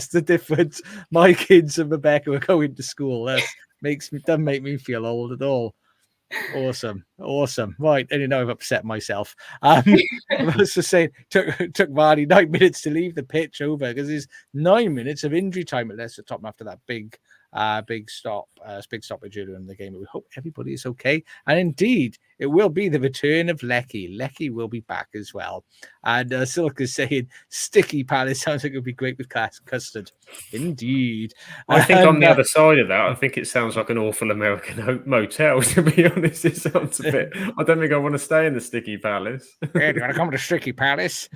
the difference. My kids and Rebecca are going to school. Doesn't make me feel old at all. Awesome. Right, and I've upset myself. I was just saying, took Marty 9 minutes to leave the pitch over because there's 9 minutes of injury time at Leicester Tottenham after that big stoppage earlier in the game. We hope everybody is okay, and indeed it will be the return of Lecky. Lecky will be back as well. And Silk is saying Sticky Palace sounds like it would be great with custard. Indeed. I think on the other side of that, I think it sounds like an awful American motel, to be honest. It sounds a bit, I don't think I want to stay in the Sticky Palace. Yeah, do you want to come to Sticky Palace?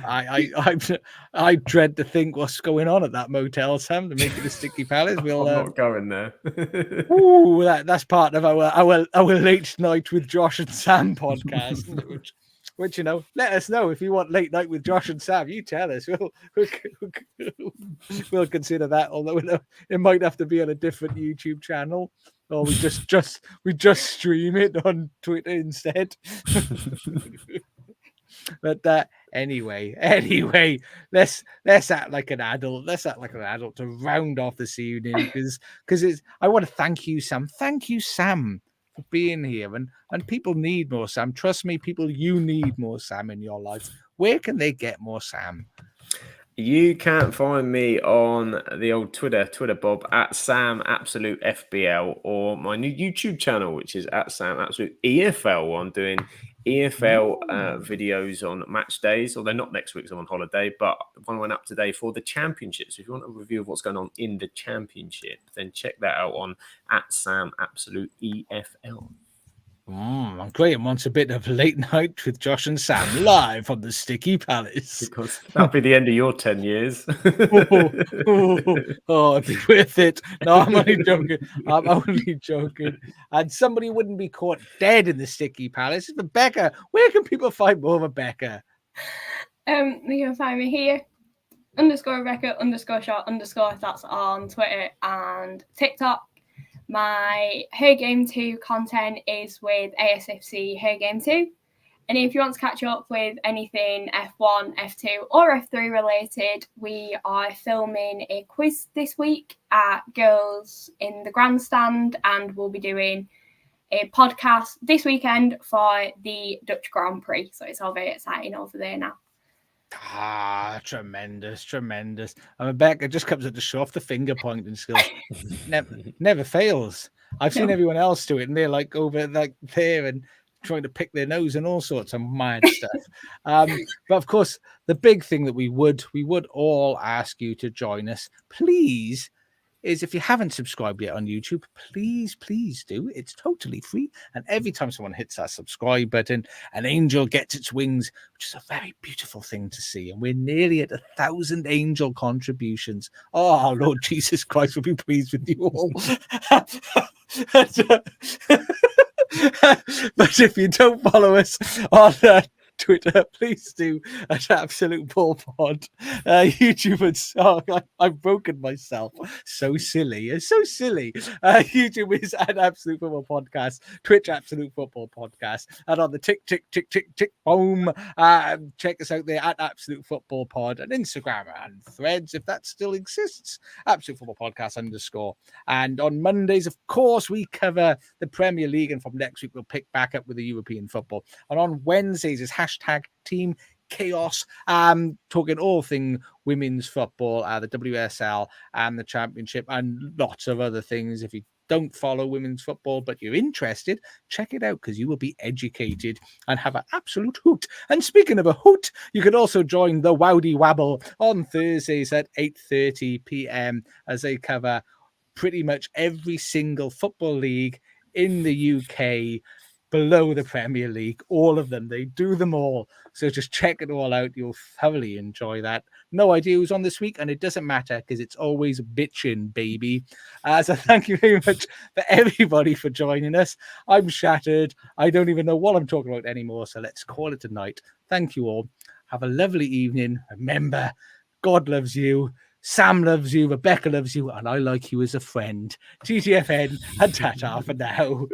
I dread to think what's going on at that motel, Sam, to make it a Sticky Palace. I'm not going there. That's part of our late night with Josh and Sam podcast. Which let us know if you want late night with Josh and Sam. You tell us. We'll consider that. Although it might have to be on a different YouTube channel, or we just stream it on Twitter instead. But anyway, let's act like an adult. Let's act like an adult to round off this evening, because I want to thank you, Sam. Thank you, Sam, for for being here. And people need more Sam. Trust me, people, you need more Sam in your life. Where can they get more Sam? You can't find me on the old Twitter Bob, at Sam Absolute FBL, or my new YouTube channel, which is at Sam Absolute EFL. I'm doing EFL videos on match days, although not next week, so I'm on holiday, but one went up today for the Championship. So if you want a review of what's going on in the Championship, then check that out on at Sam Absolute EFL. Graham wants a bit of late night with Josh and Sam live from the Sticky Palace. Because that'll be the end of your 10 years. It'd be worth it. No, I'm only joking. I'm only joking. And somebody wouldn't be caught dead in the Sticky Palace. Rebecca, where can people find more Rebecca? You can find me here, _Rebecca _shot_ that's on Twitter and TikTok. My Her Game 2 content is with ASFC Her Game 2. And if you want to catch up with anything F1, F2 or F3 related, we are filming a quiz this week at Girls in the Grandstand, and we'll be doing a podcast this weekend for the Dutch Grand Prix. So it's all very exciting over there now. Tremendous. And Rebecca just comes up to show off the finger pointing skills. never fails. I've seen everyone else do it, and they're like over like there and trying to pick their nose and all sorts of mad stuff. But of course, the big thing that we would all ask you to join us, please, is if you haven't subscribed yet on YouTube, please do. It's totally free. And every time someone hits that subscribe button, an angel gets its wings, which is a very beautiful thing to see. And we're nearly at 1,000 angel contributions. Oh, Lord Jesus Christ, will be pleased with you all. But if you don't follow us on Twitter, please do at Absolute Ball Pod. YouTube, I've broken myself. So silly. It's so silly. YouTube is at Absolute Football Podcast. Twitch, Absolute Football Podcast. And on the tick, boom. Check us out there at Absolute Football Pod, and Instagram and Threads, if that still exists. Absolute Football Podcast _ And on Mondays, of course, we cover the Premier League, and from next week, we'll pick back up with the European football. And on Wednesdays is #Team Chaos, talking all things women's football, the WSL and the Championship, and lots of other things. If you don't follow women's football but you're interested, check it out, because you will be educated and have an absolute hoot. And speaking of a hoot, you could also join the Wowdy Wabble on Thursdays at 8:30 p.m. as they cover pretty much every single football league in the UK below the Premier League, all of them. They do them all. So just check it all out. You'll thoroughly enjoy that. No idea who's on this week, and it doesn't matter because it's always bitching, baby. So thank you very much for everybody for joining us. I'm shattered. I don't even know what I'm talking about anymore. So let's call it a night. Thank you all. Have a lovely evening. Remember, God loves you. Sam loves you, Rebecca loves you, and I like you as a friend. TTFN and ta-ta for now.